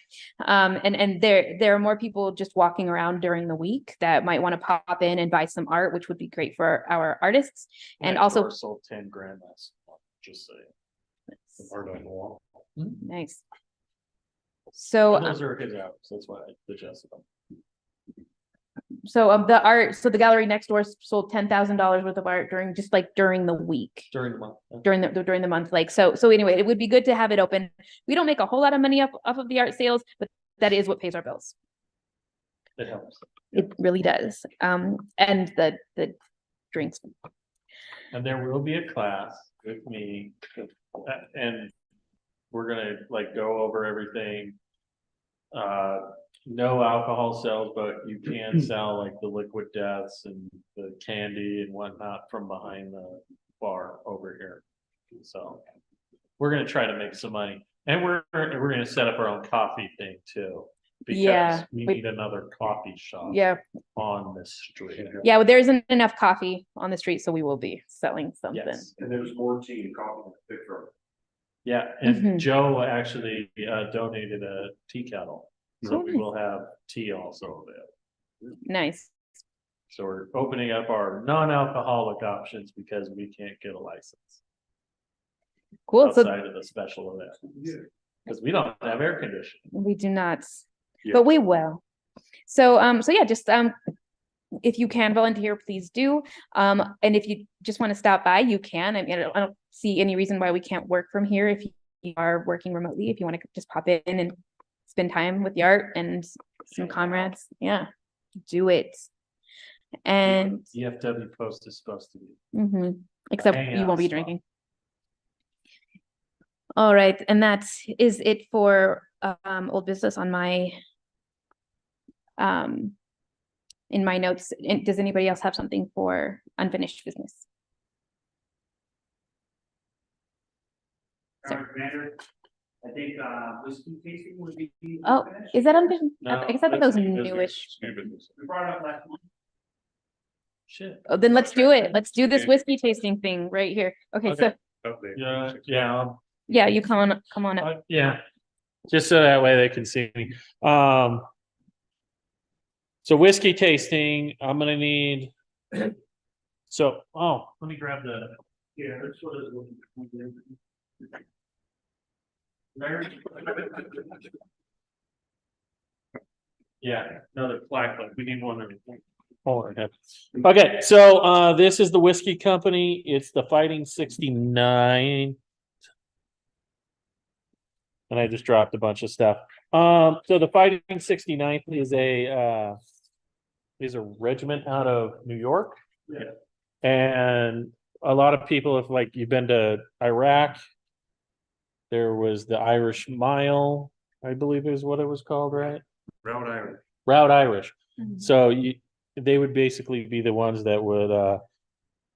And there are more people just walking around during the week that might want to pop in and buy some art, which would be great for our artists. And Next also door sold 10 grand last month, just saying. Art on the wall. nice. So Those are his hours, that's why I suggested them. the art, so the gallery next door sold $10,000 worth of art during the week. During the month. During the month, like, so anyway, it would be good to have it open. We don't make a whole lot of money off of the art sales, but that is what pays our bills. It helps. It really does. And the drinks. And there will be a class with me, and we're gonna like go over everything. No alcohol sales, but you can sell like the liquid deaths and the candy and whatnot from behind the bar over here. So we're gonna try to make some money, and we're gonna set up our own coffee thing too. Because Yeah, we we- need another coffee shop. Yeah. On the street. Yeah, well, there isn't enough coffee on the street, so we will be selling something. Yes. And there's more tea and coffee to pick from. Yeah, and Mhm. Joe actually donated a tea kettle, so Oh, we nice. will have tea also there. Nice. So we're opening up our non-alcoholic options because we can't get a license Cool. So outside of the special event. Because we don't have air conditioning. we do not, Yeah. but we will. So yeah, just if you can volunteer, please do. And if you just want to stop by, you can. I mean, I don't see any reason why we can't work from here if you are working remotely. If you want to just pop in and spend time with the art and some comrades, yeah, do it. And VFW post is supposed to be. except hang you out won't be spot. drinking. All right, and that is it for old business on my in my notes. Does anybody else have something for unfinished business? Commander, I think whiskey tasting would be. Oh, is that unfinished? No, I guess I thought that was that's new newish. business. We brought it up last month. Shit. Oh, then let's do it. Let's do this whiskey tasting thing right here. Okay, so Yeah, you come on up. yeah, just so that way they can see me. So whiskey tasting, I'm gonna need. So, let me grab the. Yeah, that's what it was. Yeah, another plaque, but we need one. Okay, so this is the whiskey company. It's the Fighting 69. And I just dropped a bunch of stuff. So the Fighting 69th is a regiment out of New York. Yeah. And a lot of people, if like you've been to Iraq, there was the Irish Mile, I believe is what it was called, right? Route Irish. So they would basically be the ones that would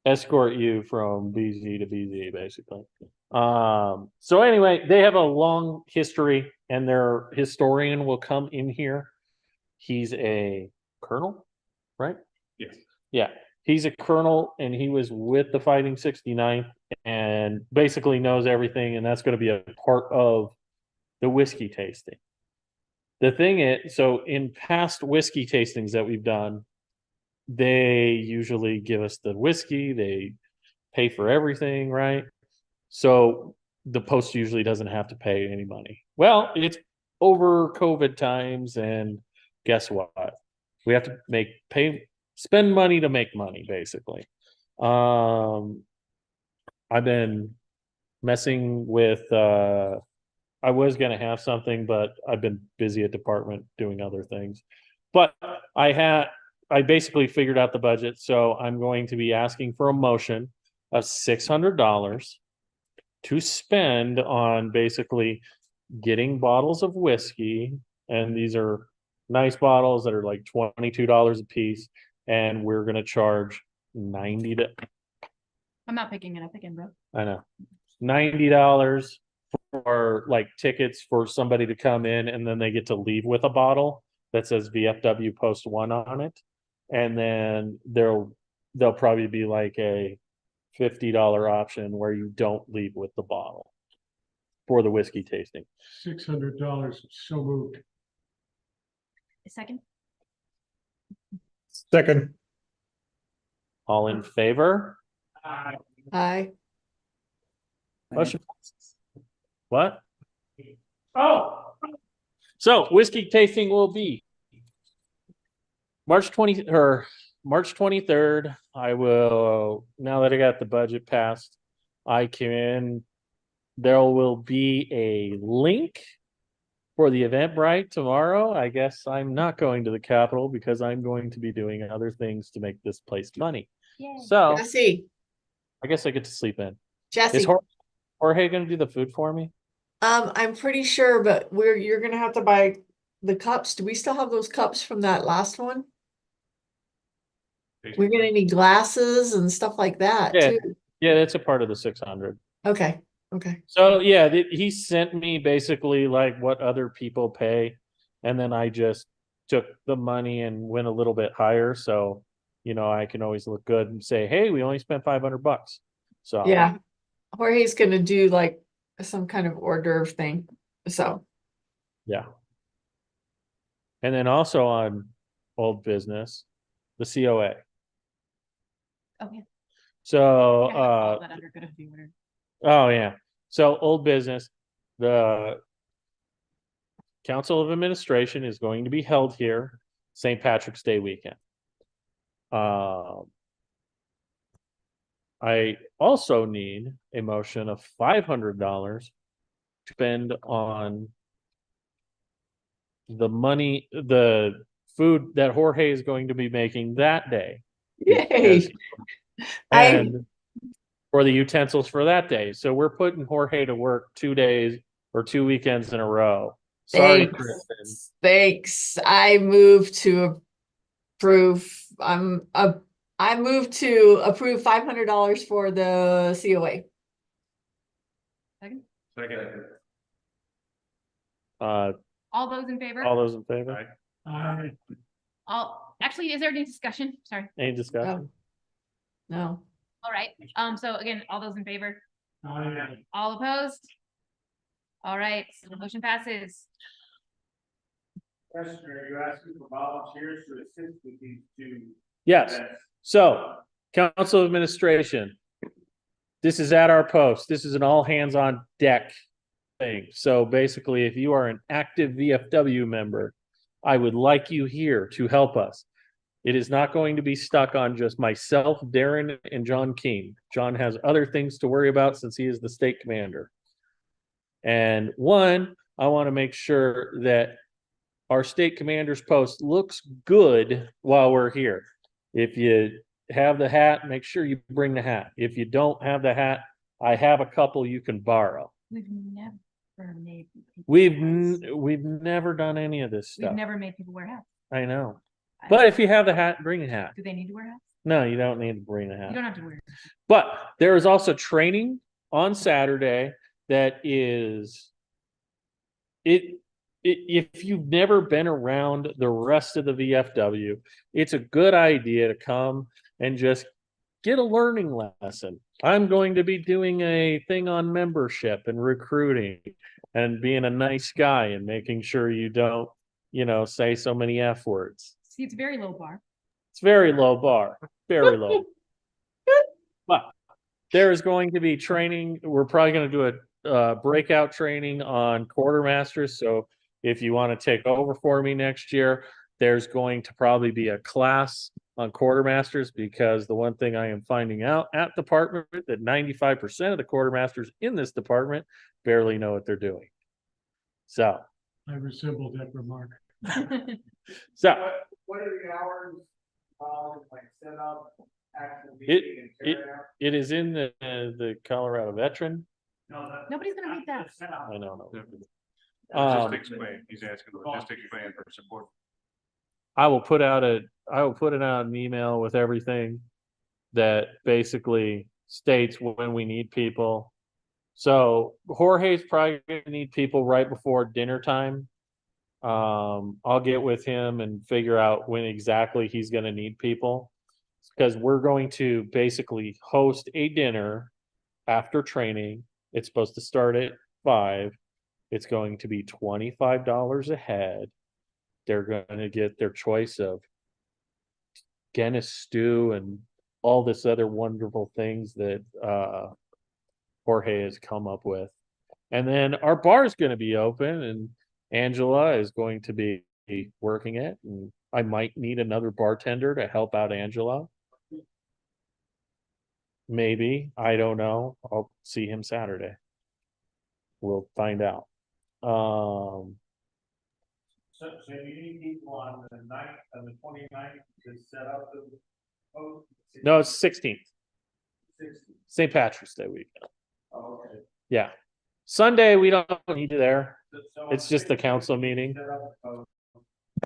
escort you from BZ to BZ, basically. So anyway, they have a long history, and their historian will come in here. He's a colonel, right? Yes. Yeah, he's a colonel, and he was with the Fighting 69th, and basically knows everything, and that's going to be a part of the whiskey tasting. The thing is, so in past whiskey tastings that we've done, they usually give us the whiskey, they pay for everything, right? So the post usually doesn't have to pay any money. Well, it's over COVID times, and guess what? We have to spend money to make money, basically. I've been messing with I was gonna have something, but I've been busy at department doing other things. But I basically figured out the budget, so I'm going to be asking for a motion of $600 to spend on basically getting bottles of whiskey, and these are nice bottles that are like $22 a piece, and we're gonna charge $90. I'm not picking it up again, bro. I know, $90 for like tickets for somebody to come in, and then they get to leave with a bottle that says VFW Post 1 on it. And then there'll probably be like a $50 option where you don't leave with the bottle for the whiskey tasting. $600, so moved. A second. Second. All in favor? Aye. Motion passes. What? So whiskey tasting will be March 23rd. I will, now that I got the budget passed, there will be a link for the Eventbrite tomorrow. I guess I'm not going to the Capitol because I'm going to be doing other things to make this place money. Yay. So Jesse, I guess I get to sleep in. Jesse. Is Jorge going to do the food for me? I'm pretty sure, but you're gonna have to buy the cups. Do we still have those cups from that last one? We're gonna need glasses and stuff like that Yeah. too. Yeah, that's a part of the 600. Okay, okay. So yeah, he sent me basically like what other people pay, and then I just took the money and went a little bit higher. So, I can always look good and say, hey, we only spent $500. So Yeah. Jorge's gonna do like some kind of hors d'oeuvre thing. So yeah. And then also on old business, the COA. Okay. So Yeah, all that under good of the order. oh yeah. So old business, the Council of Administration is going to be held here St. Patrick's Day weekend. I also need a motion of $500 to spend on the money, the food that Jorge is going to be making that day. yay. And for the utensils for that day. So we're putting Jorge to work 2 days or 2 weekends in a row. Sorry, Thanks. Kristen. Thanks. I move to approve. I move to approve $500 for the COA. Second. All those in favor? All those in favor? Actually, is there any discussion? Sorry. Any discussion? No. All right. So again, all those in favor? Aye. All opposed? All right, so the motion passes. Question, are you asking for volunteers to assist with these two? Yes. events? So, Council Administration, this is at our post. This is an all hands on deck thing. So basically, if you are an active VFW member, I would like you here to help us. It is not going to be stuck on just myself, Darren, and John King. John has other things to worry about since he is the state commander. And one, I want to make sure that our state commander's post looks good while we're here. If you have the hat, make sure you bring the hat. If you don't have the hat, I have a couple you can borrow. We've never made people We've never done any of this We've stuff. never made people wear hats. I know. But if you have the hat, bring a hat. Do they need to wear hats? No, you don't need to bring a hat. You don't have to wear. But there is also training on Saturday that is if you've never been around the rest of the VFW, it's a good idea to come and just get a learning lesson. I'm going to be doing a thing on membership and recruiting and being a nice guy and making sure you don't, say so many F words. See, it's a very low bar. It's very low bar, very low. But there is going to be training. We're probably going to do a breakout training on quartermasters. So if you want to take over for me next year, there's going to probably be a class on quartermasters, because the one thing I am finding out at department that 95% of the quartermasters in this department barely know what they're doing. So I resemble that remark. So What are the hours, like set up, actual meeting and carry out? it is in the Colorado Veteran. No, Nobody's gonna read that. I know. Logistics plan, he's asking logistics plan for support. I will put out an email with everything that basically states when we need people. So Jorge's probably gonna need people right before dinner time. I'll get with him and figure out when exactly he's gonna need people. Because we're going to basically host a dinner after training. It's supposed to start at 5. It's going to be $25 a head. They're gonna get their choice of Guinness stew and all this other wonderful things that Jorge has come up with. And then our bar is going to be open, and Angela is going to be working it. And I might need another bartender to help out Angela. Maybe, I don't know. I'll see him Saturday. We'll find out. So you need people on the 29th to set up the. No, it's 16th, 60. St. Patrick's Day weekend. Oh, okay. Yeah. Sunday, we don't need you there. So It's just the council meeting. set up the post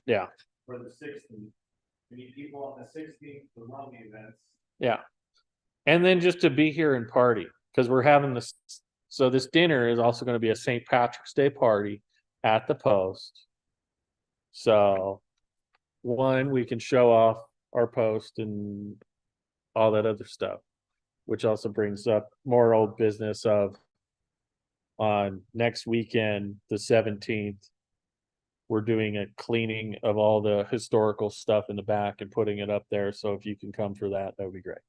Yeah. For the 16th. We need people on the 16th to run the events. Yeah. And then just to be here and party, because we're having this, so this dinner is also going to be a St. Patrick's Day party at the post. So one, we can show off our post and all that other stuff, which also brings up more old business of on next weekend, the 17th, we're doing a cleaning of all the historical stuff in the back and putting it up there. So if you can come for that, that would be great.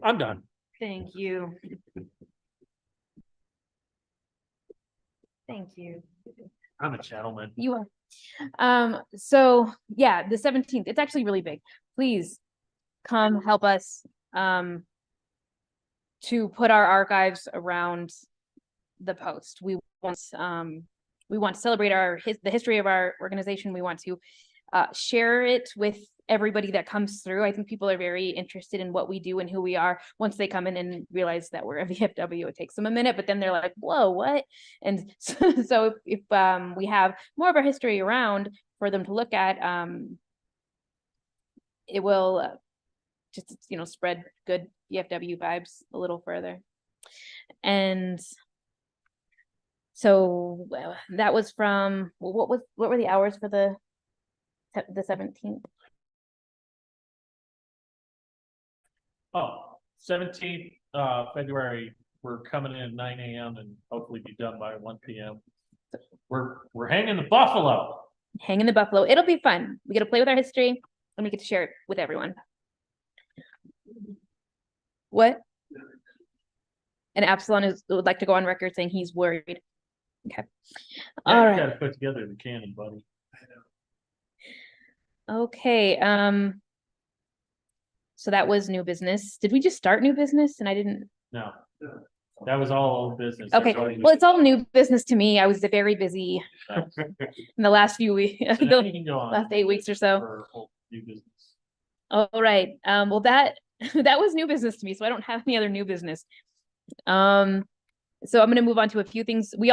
I'm done. Thank you. Thank you. I'm a gentleman. You are. So yeah, the 17th, it's actually really big. Please come help us to put our archives around the post. We want to celebrate the history of our organization. We want to share it with everybody that comes through. I think people are very interested in what we do and who we are. Once they come in and realize that we're a VFW, it takes them a minute, but then they're like, whoa, what? And so if we have more of our history around for them to look at, it will just, spread good VFW vibes a little further. And so that was from, what were the hours for the 17th? 17th February, we're coming in at 9 a.m. and hopefully be done by 1 p.m. We're hanging the buffalo. Hanging the buffalo. It'll be fun. We get to play with our history and we get to share it with everyone. What? And Absalon would like to go on record saying he's worried. Okay. All right. Gotta put together the cannon, buddy. Okay. So that was new business. Did we just start new business? And I didn't. No, that was all old business. Okay. Well, it's all new business to me. I was very busy in the last few weeks, last 8 weeks or so. New business. All right. Well, that was new business to me, so I don't have any other new business. So I'm going to move on to a few things. We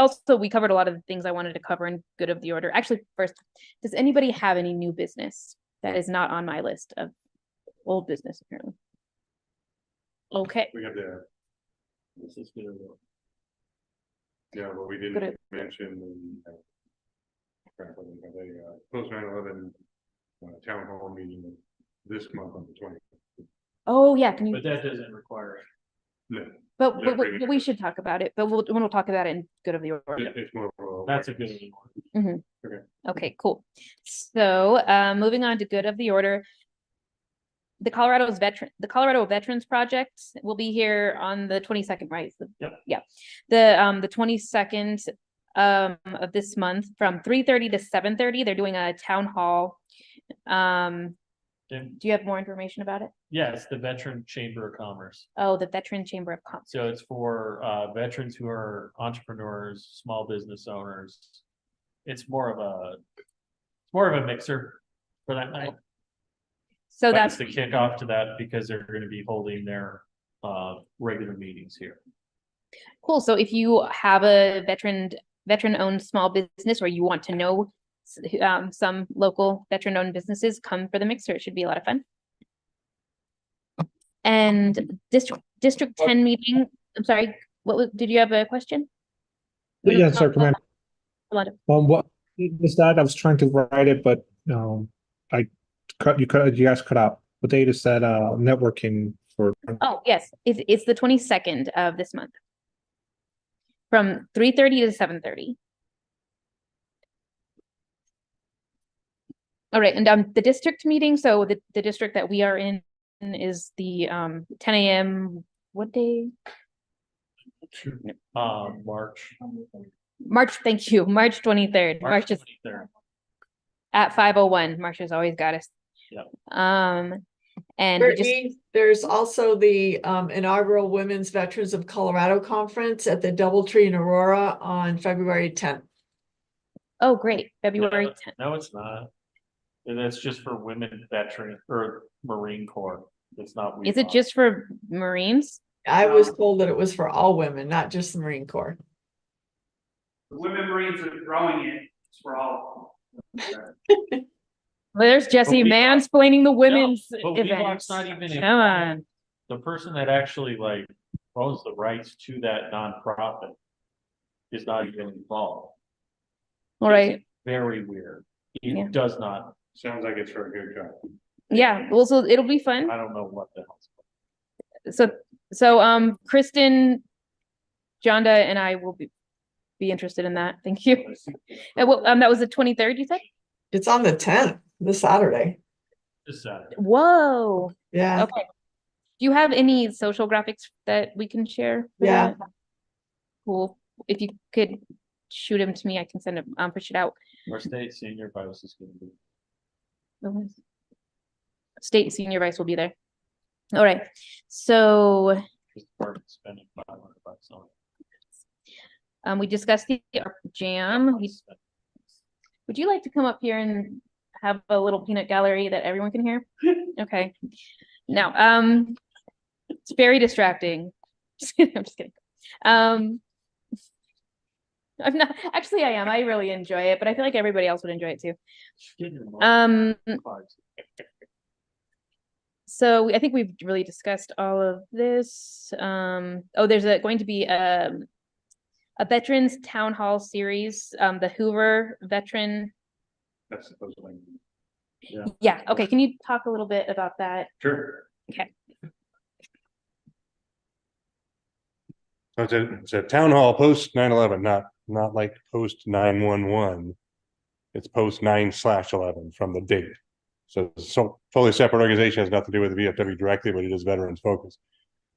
covered a lot of the things I wanted to cover in good of the order. Actually, first, does anybody have any new business that is not on my list of old business, apparently? Okay. We have this is good. Yeah, but we Good. didn't mention the post 9/11 town hall meeting this month on the 20th. Oh yeah, can you? But that doesn't require it. No. But we should talk about it. But we'll talk about it in good of the order. It's more of a. That's a good one. Okay. Okay, cool. So moving on to good of the order. The Colorado Veterans Project will be here on the 22nd, right? Yep. Yeah. The 22nd of this month from 3:30 to 7:30. They're doing a town hall. Do you have more information about it? Yeah, it's the Veteran Chamber of Commerce. Oh, the Veteran Chamber of Commerce. So it's for veterans who are entrepreneurs, small business owners. It's more of a mixer for that night. So But that's the kickoff to that because they're going to be holding their regular meetings here. cool. So if you have a veteran-owned small business, or you want to know some local veteran-owned businesses, come for the mixer. It should be a lot of fun. And District 10 meeting. I'm sorry. Did you have a question? Yes, sir. Commander. What Is that I was trying to write it, but I you guys cut out. What date is that networking for? Oh, yes, it's the 22nd of this month. From 3:30 to 7:30. All right, and the district meeting, so the district that we are in is the 10 a.m. What day? March. Thank you, March 23rd. March is 23rd. at 5:01. March has always got us. Yep. And we just, Brittany, there's also the inaugural Women's Veterans of Colorado Conference at the Doubletree in Aurora on February 10th. oh, great, February 10th. No, it's not. And that's just for women veteran or Marine Corps. It's not. Is it just for Marines? I was told that it was for all women, not just the Marine Corps. The women Marines are growing it. It's for all. Well, there's Jesse But we- mansplaining the women's But events. VBOC's not even. Come on. The person that actually like owns the rights to that nonprofit is not even involved. All right. Very weird. It Yeah. does not. Sounds like it's for a good job. Yeah, well, so it'll be fun. I don't know what the hell. So Kristen, Jonda, and I will be interested in that. Thank you. And that was the 23rd, you said? It's on the 10th, this Saturday. This Saturday. Whoa. Yeah. Okay. Do you have any social graphics that we can share? for Yeah. that? Cool. If you could shoot them to me, I can send them, push it out. Our state senior vice is going to be. State senior vice will be there. All right. So Spending $500 on it. we discussed the art jam. Would you like to come up here and have a little peanut gallery that everyone can hear? Okay. Now, it's very distracting. I'm just kidding. I'm not actually. I am. I really enjoy it, but I feel like everybody else would enjoy it too. So I think we've really discussed all of this. Oh, there's going to be a veterans town hall series. The Hoover veteran. That's supposed to be. Yeah. Okay. Can you talk a little bit about that? Sure. Okay. It's a town hall post 9/11, not like post 9/11. It's post 9/11 from the date. So totally separate organization, has nothing to do with the VFW directly, but it is veterans focused.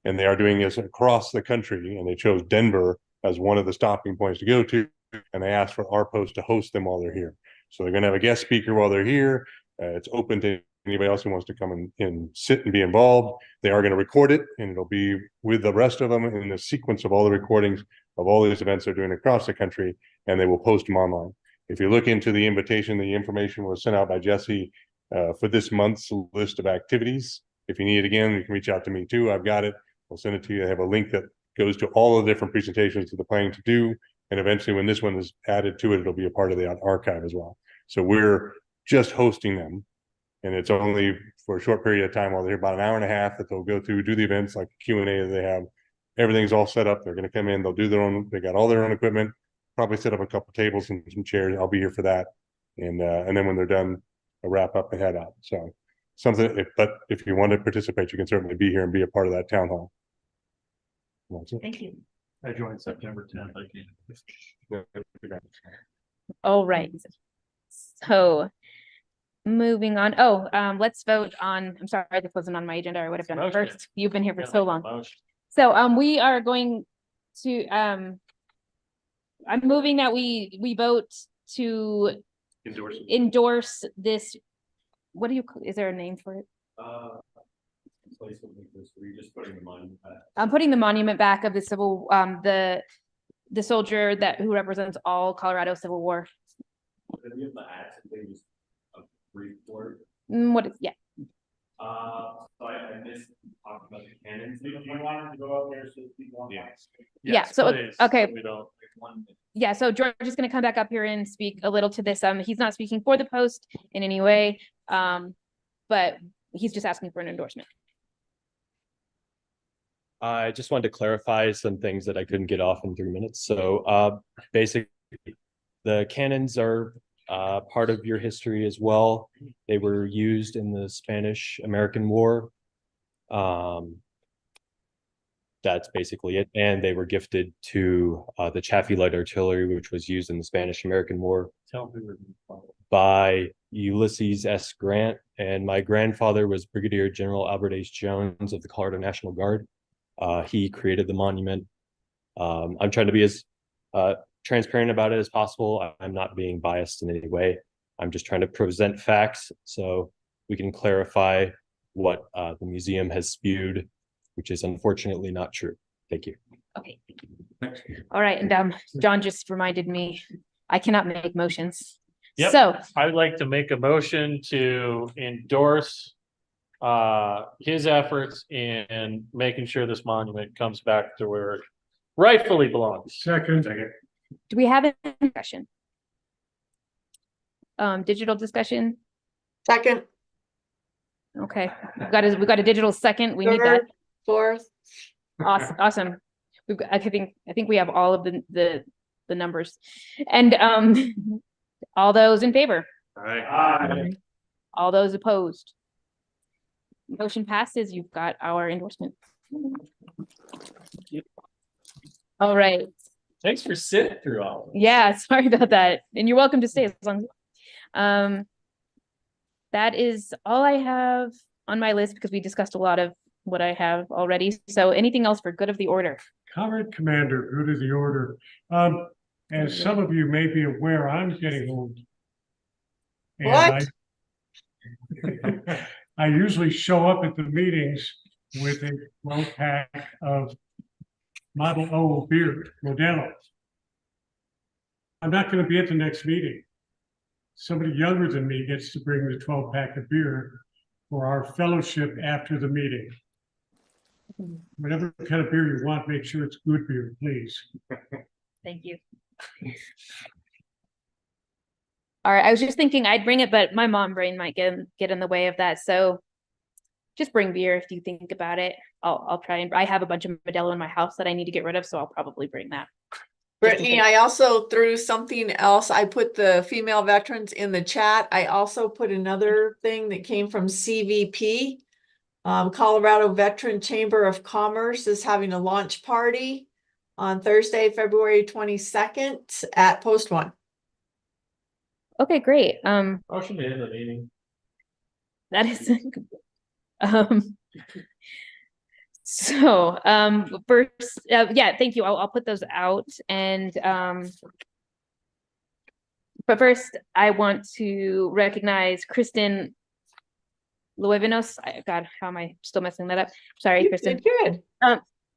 And they are doing this across the country, and they chose Denver as one of the stopping points to go to. And they asked for our post to host them while they're here. So they're going to have a guest speaker while they're here. It's open to anybody else who wants to come and sit and be involved. They are going to record it, and it'll be with the rest of them in the sequence of all the recordings of all these events they're doing across the country, and they will post them online. If you look into the invitation, the information was sent out by Jesse for this month's list of activities. If you need it again, you can reach out to me too. I've got it. I'll send it to you. I have a link that goes to all the different presentations that they're planning to do. And eventually when this one is added to it, it'll be a part of the archive as well. So we're just hosting them. And it's only for a short period of time while they're here, about an hour and a half, that they'll go through, do the events like Q&A that they have. Everything's all set up. They're going to come in, they'll do their own, they got all their own equipment, probably set up a couple tables and some chairs. I'll be here for that. And then when they're done, a wrap up and head out. So something, but if you want to participate, you can certainly be here and be a part of that town hall. Thank you. I joined September 10th. All right. So moving on. Oh, let's vote on, I'm sorry, this wasn't on my agenda. I would have done it first. You've been here for so long. So we are going to I'm moving that we vote to endorse this. What do you, is there a name for it? Just putting the monument back. I'm putting the monument back of the the soldier who represents all Colorado Civil War. What is, yeah. So I missed talking about the cannons. Do you want him to go up there so people? Yes. Yeah, so, okay. We don't, Yeah, so George is going to come back up here and speak a little to this. He's not speaking for the post in any way, but he's just asking for an endorsement. I just wanted to clarify some things that I couldn't get off in 3 minutes. So basically, the cannons are part of your history as well. They were used in the Spanish-American War. That's basically it. And they were gifted to the Chaffee Light Artillery, which was used in the Spanish-American War by Ulysses S. Grant. And my grandfather was Brigadier General Albert H. Jones of the Colorado National Guard. He created the monument. I'm trying to be as transparent about it as possible. I'm not being biased in any way. I'm just trying to present facts so we can clarify what the museum has spewed, which is unfortunately not true. Thank you. Okay. All right, and John just reminded me, I cannot make motions. Yep. So I'd like to make a motion to endorse his efforts in making sure this monument comes back to where it rightfully belongs. Second. do we have a discussion? Digital discussion? Second, Okay, we've got a digital second. We need that. third, fourth. Awesome. I think we have all of the numbers. And all those in favor? Aye. All those opposed? Motion passes. You've got our endorsement. All right. Thanks for sitting through all of it. Yeah, sorry about that. And you're welcome to stay as long as that is all I have on my list because we discussed a lot of what I have already. So anything else for good of the order? Comrade Commander, good of the order. As some of you may be aware, I'm getting old. And I usually show up at the meetings with a 12-pack of Model O beer, Modelo. I'm not going to be at the next meeting. Somebody younger than me gets to bring the 12-pack of beer for our fellowship after the meeting. Whatever kind of beer you want, make sure it's good beer, please. Thank you. All right, I was just thinking I'd bring it, but my mom brain might get in the way of that. So just bring beer if you think about it. I'll try and I have a bunch of Modelo in my house that I need to get rid of, so I'll probably bring that. Brittany, I also threw something else. I put the female veterans in the chat. I also put another thing that came from CVP. Colorado Veteran Chamber of Commerce is having a launch party on Thursday, February 22nd at Post 1. Okay, great. Motion to end the meeting. That is so first yeah, thank you. I'll put those out and but first I want to recognize Kristen Luevinos. God, how am I still messing that up? Sorry, Kristen. Good.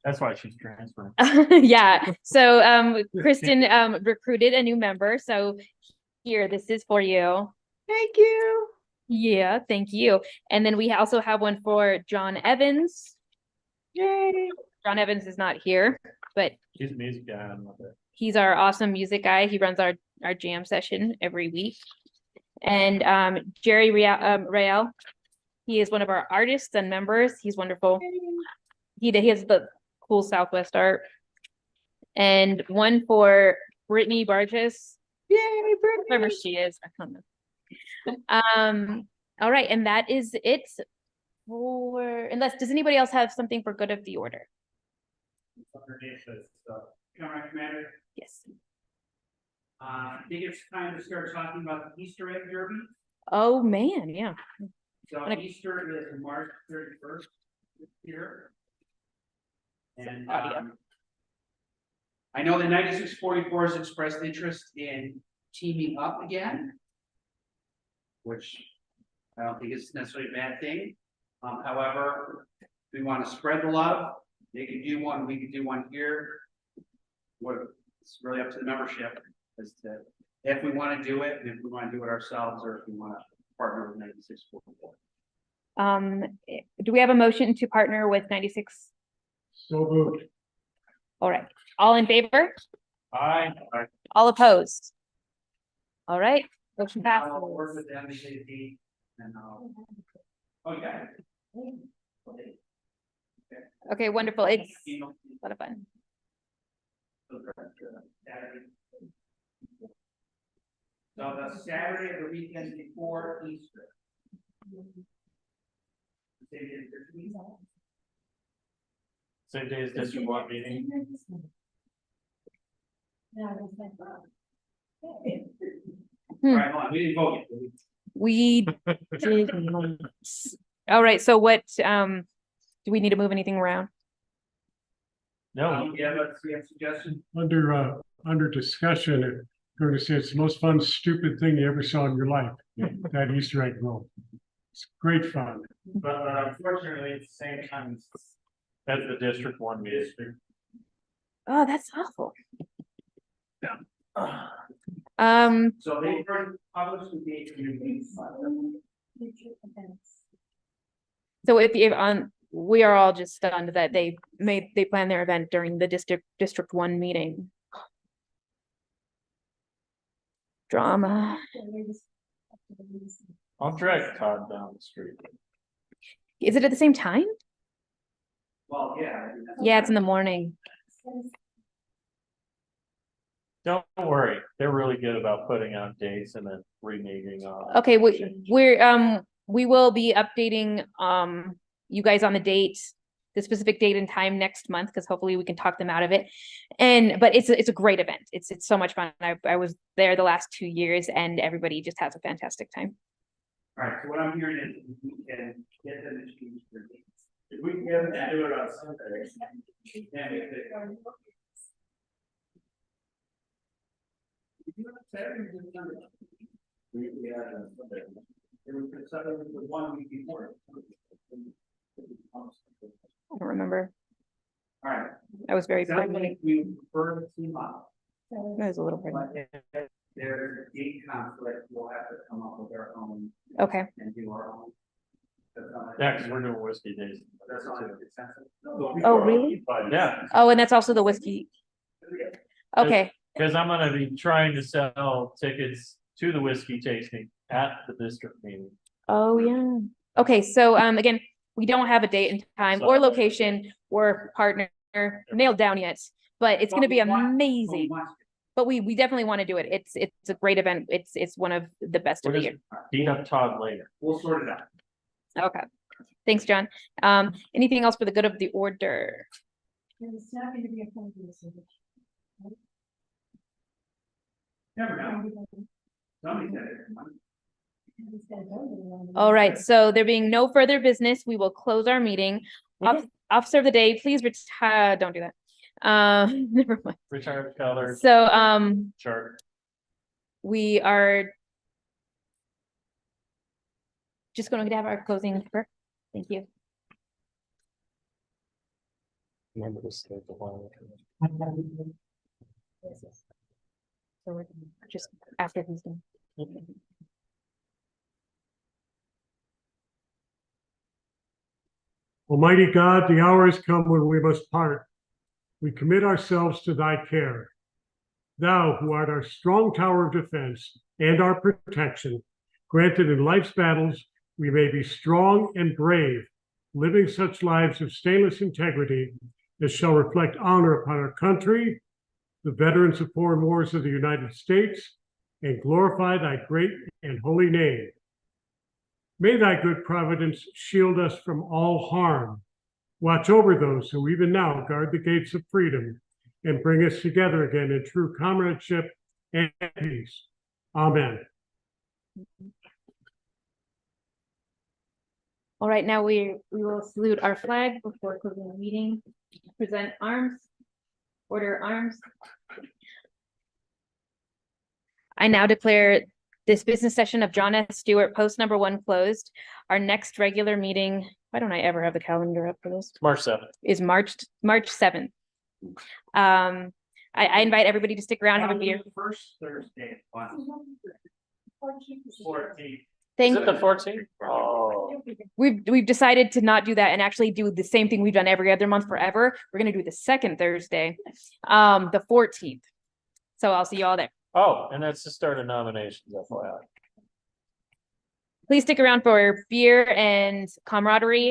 That's why she's transferring. Yeah. So Kristen recruited a new member. So here, this is for you. Thank you. Yeah, thank you. And then we also have one for John Evans. Yay. John Evans is not here, but He's a music guy. I love it. he's our awesome music guy. He runs our jam session every week. And Jerry Rael, he is one of our artists and members. He's wonderful. He has the cool Southwest art. And one for Brittany Barges. Yay, Brittany. Whoever she is, I don't know. All right, and that is it for does anybody else have something for good of the order? Underneath this stuff. Comrade Commander, Yes. I think it's time to start talking about the Easter egg derby. Oh man, yeah. So Easter is March 31st this year. And I know the 9644 has expressed interest in teaming up again, which I don't think is necessarily a bad thing. However, we want to spread the love. They can do one, we can do one here. It's really up to the membership as to if we want to do it, and if we want to do it ourselves, or if we want to partner with 9644. Do we have a motion to partner with 96? So moved. All right. All in favor? Aye. All opposed? All right. Motion passes. I'll work with them and oh yeah. Okay, wonderful. It's a lot of fun. So the Saturday of the weekend before Easter. Same day as District 1 meeting. All right, hold on, we didn't vote yet. We did. All right, so what, do we need to move anything around? No, Yeah, let's see a suggestion. Under discussion, I'm going to say it's the most fun, stupid thing you ever saw in your life, that Easter egg roll. It's great fun. but unfortunately, it's the same time as the District 1 meeting. Oh, that's awful. Yeah. So they already published the date for your meeting. So if on, we are all just stunned that they planned their event during the District 1 meeting. Drama. I'll drag Todd down the street. Is it at the same time? Well, yeah. Yeah, it's in the morning. Don't worry, they're really good about putting out dates and then reneging on. Okay, we will be updating you guys on the specific date and time next month, because hopefully we can talk them out of it. But it's a great event. It's so much fun. I was there the last 2 years and everybody just has a fantastic time. All right, so what I'm hearing is we can get them to choose their dates. If we can get them to do it on Sunday. Yeah, make it. We do it Saturday or Sunday. We had it on Sunday. It was Saturday the 1 week before. I don't remember. All right. I was very Sounds pregnant. like we prefer to team up. I was a little pregnant. But if there's a date conflict, we'll have to come up with our own. Okay. And do our own. Yeah, because we're doing whiskey days. That's not a consensus. Oh, really? Yeah. Oh, and that's also the whiskey. Okay. Because I'm gonna be trying to sell tickets to the whiskey tasting at the district meeting. Oh, yeah. Okay, so again, we don't have a date and time or location or partner nailed down yet, but it's gonna be amazing. But we definitely want to do it. It's a great event. It's one of the best of the year. Beat up Todd later. We'll sort it out. Okay. Thanks, John. Anything else for the good of the order? Never know. Somebody said it. All right, so there being no further business, we will close our meeting. Officer of the day, please retire. Don't do that. Never mind. Retired color. So Chart. we are just going to have our closing prayer. Thank you. Remember to stay the one. So we're just after he's done. Almighty God, the hour has come when we must part. We commit ourselves to thy care. Thou, who art our strong tower of defense and our protection, granted in life's battles, we may be strong and brave, living such lives of stainless integrity as shall reflect honor upon our country, the veterans of foreign wars of the United States, and glorify thy great and holy name. May thy good providence shield us from all harm. Watch over those who even now guard the gates of freedom and bring us together again in true comradeship and peace. Amen. All right, now we will salute our flag before closing the meeting. Present arms. Order arms. I now declare this business session of John S. Stewart, post number 1, closed. Our next regular meeting, why don't I ever have the calendar up for this? March 7th. Is March 7th. I invite everybody to stick around, have a beer. First Thursday. 14th. Thank Is it the 14th? Oh. We've decided to not do that and actually do the same thing we've done every other month forever. We're gonna do the second Thursday, the 14th. So I'll see you all there. Oh, and that's the start of nominations, FYI. Please stick around for beer and camaraderie.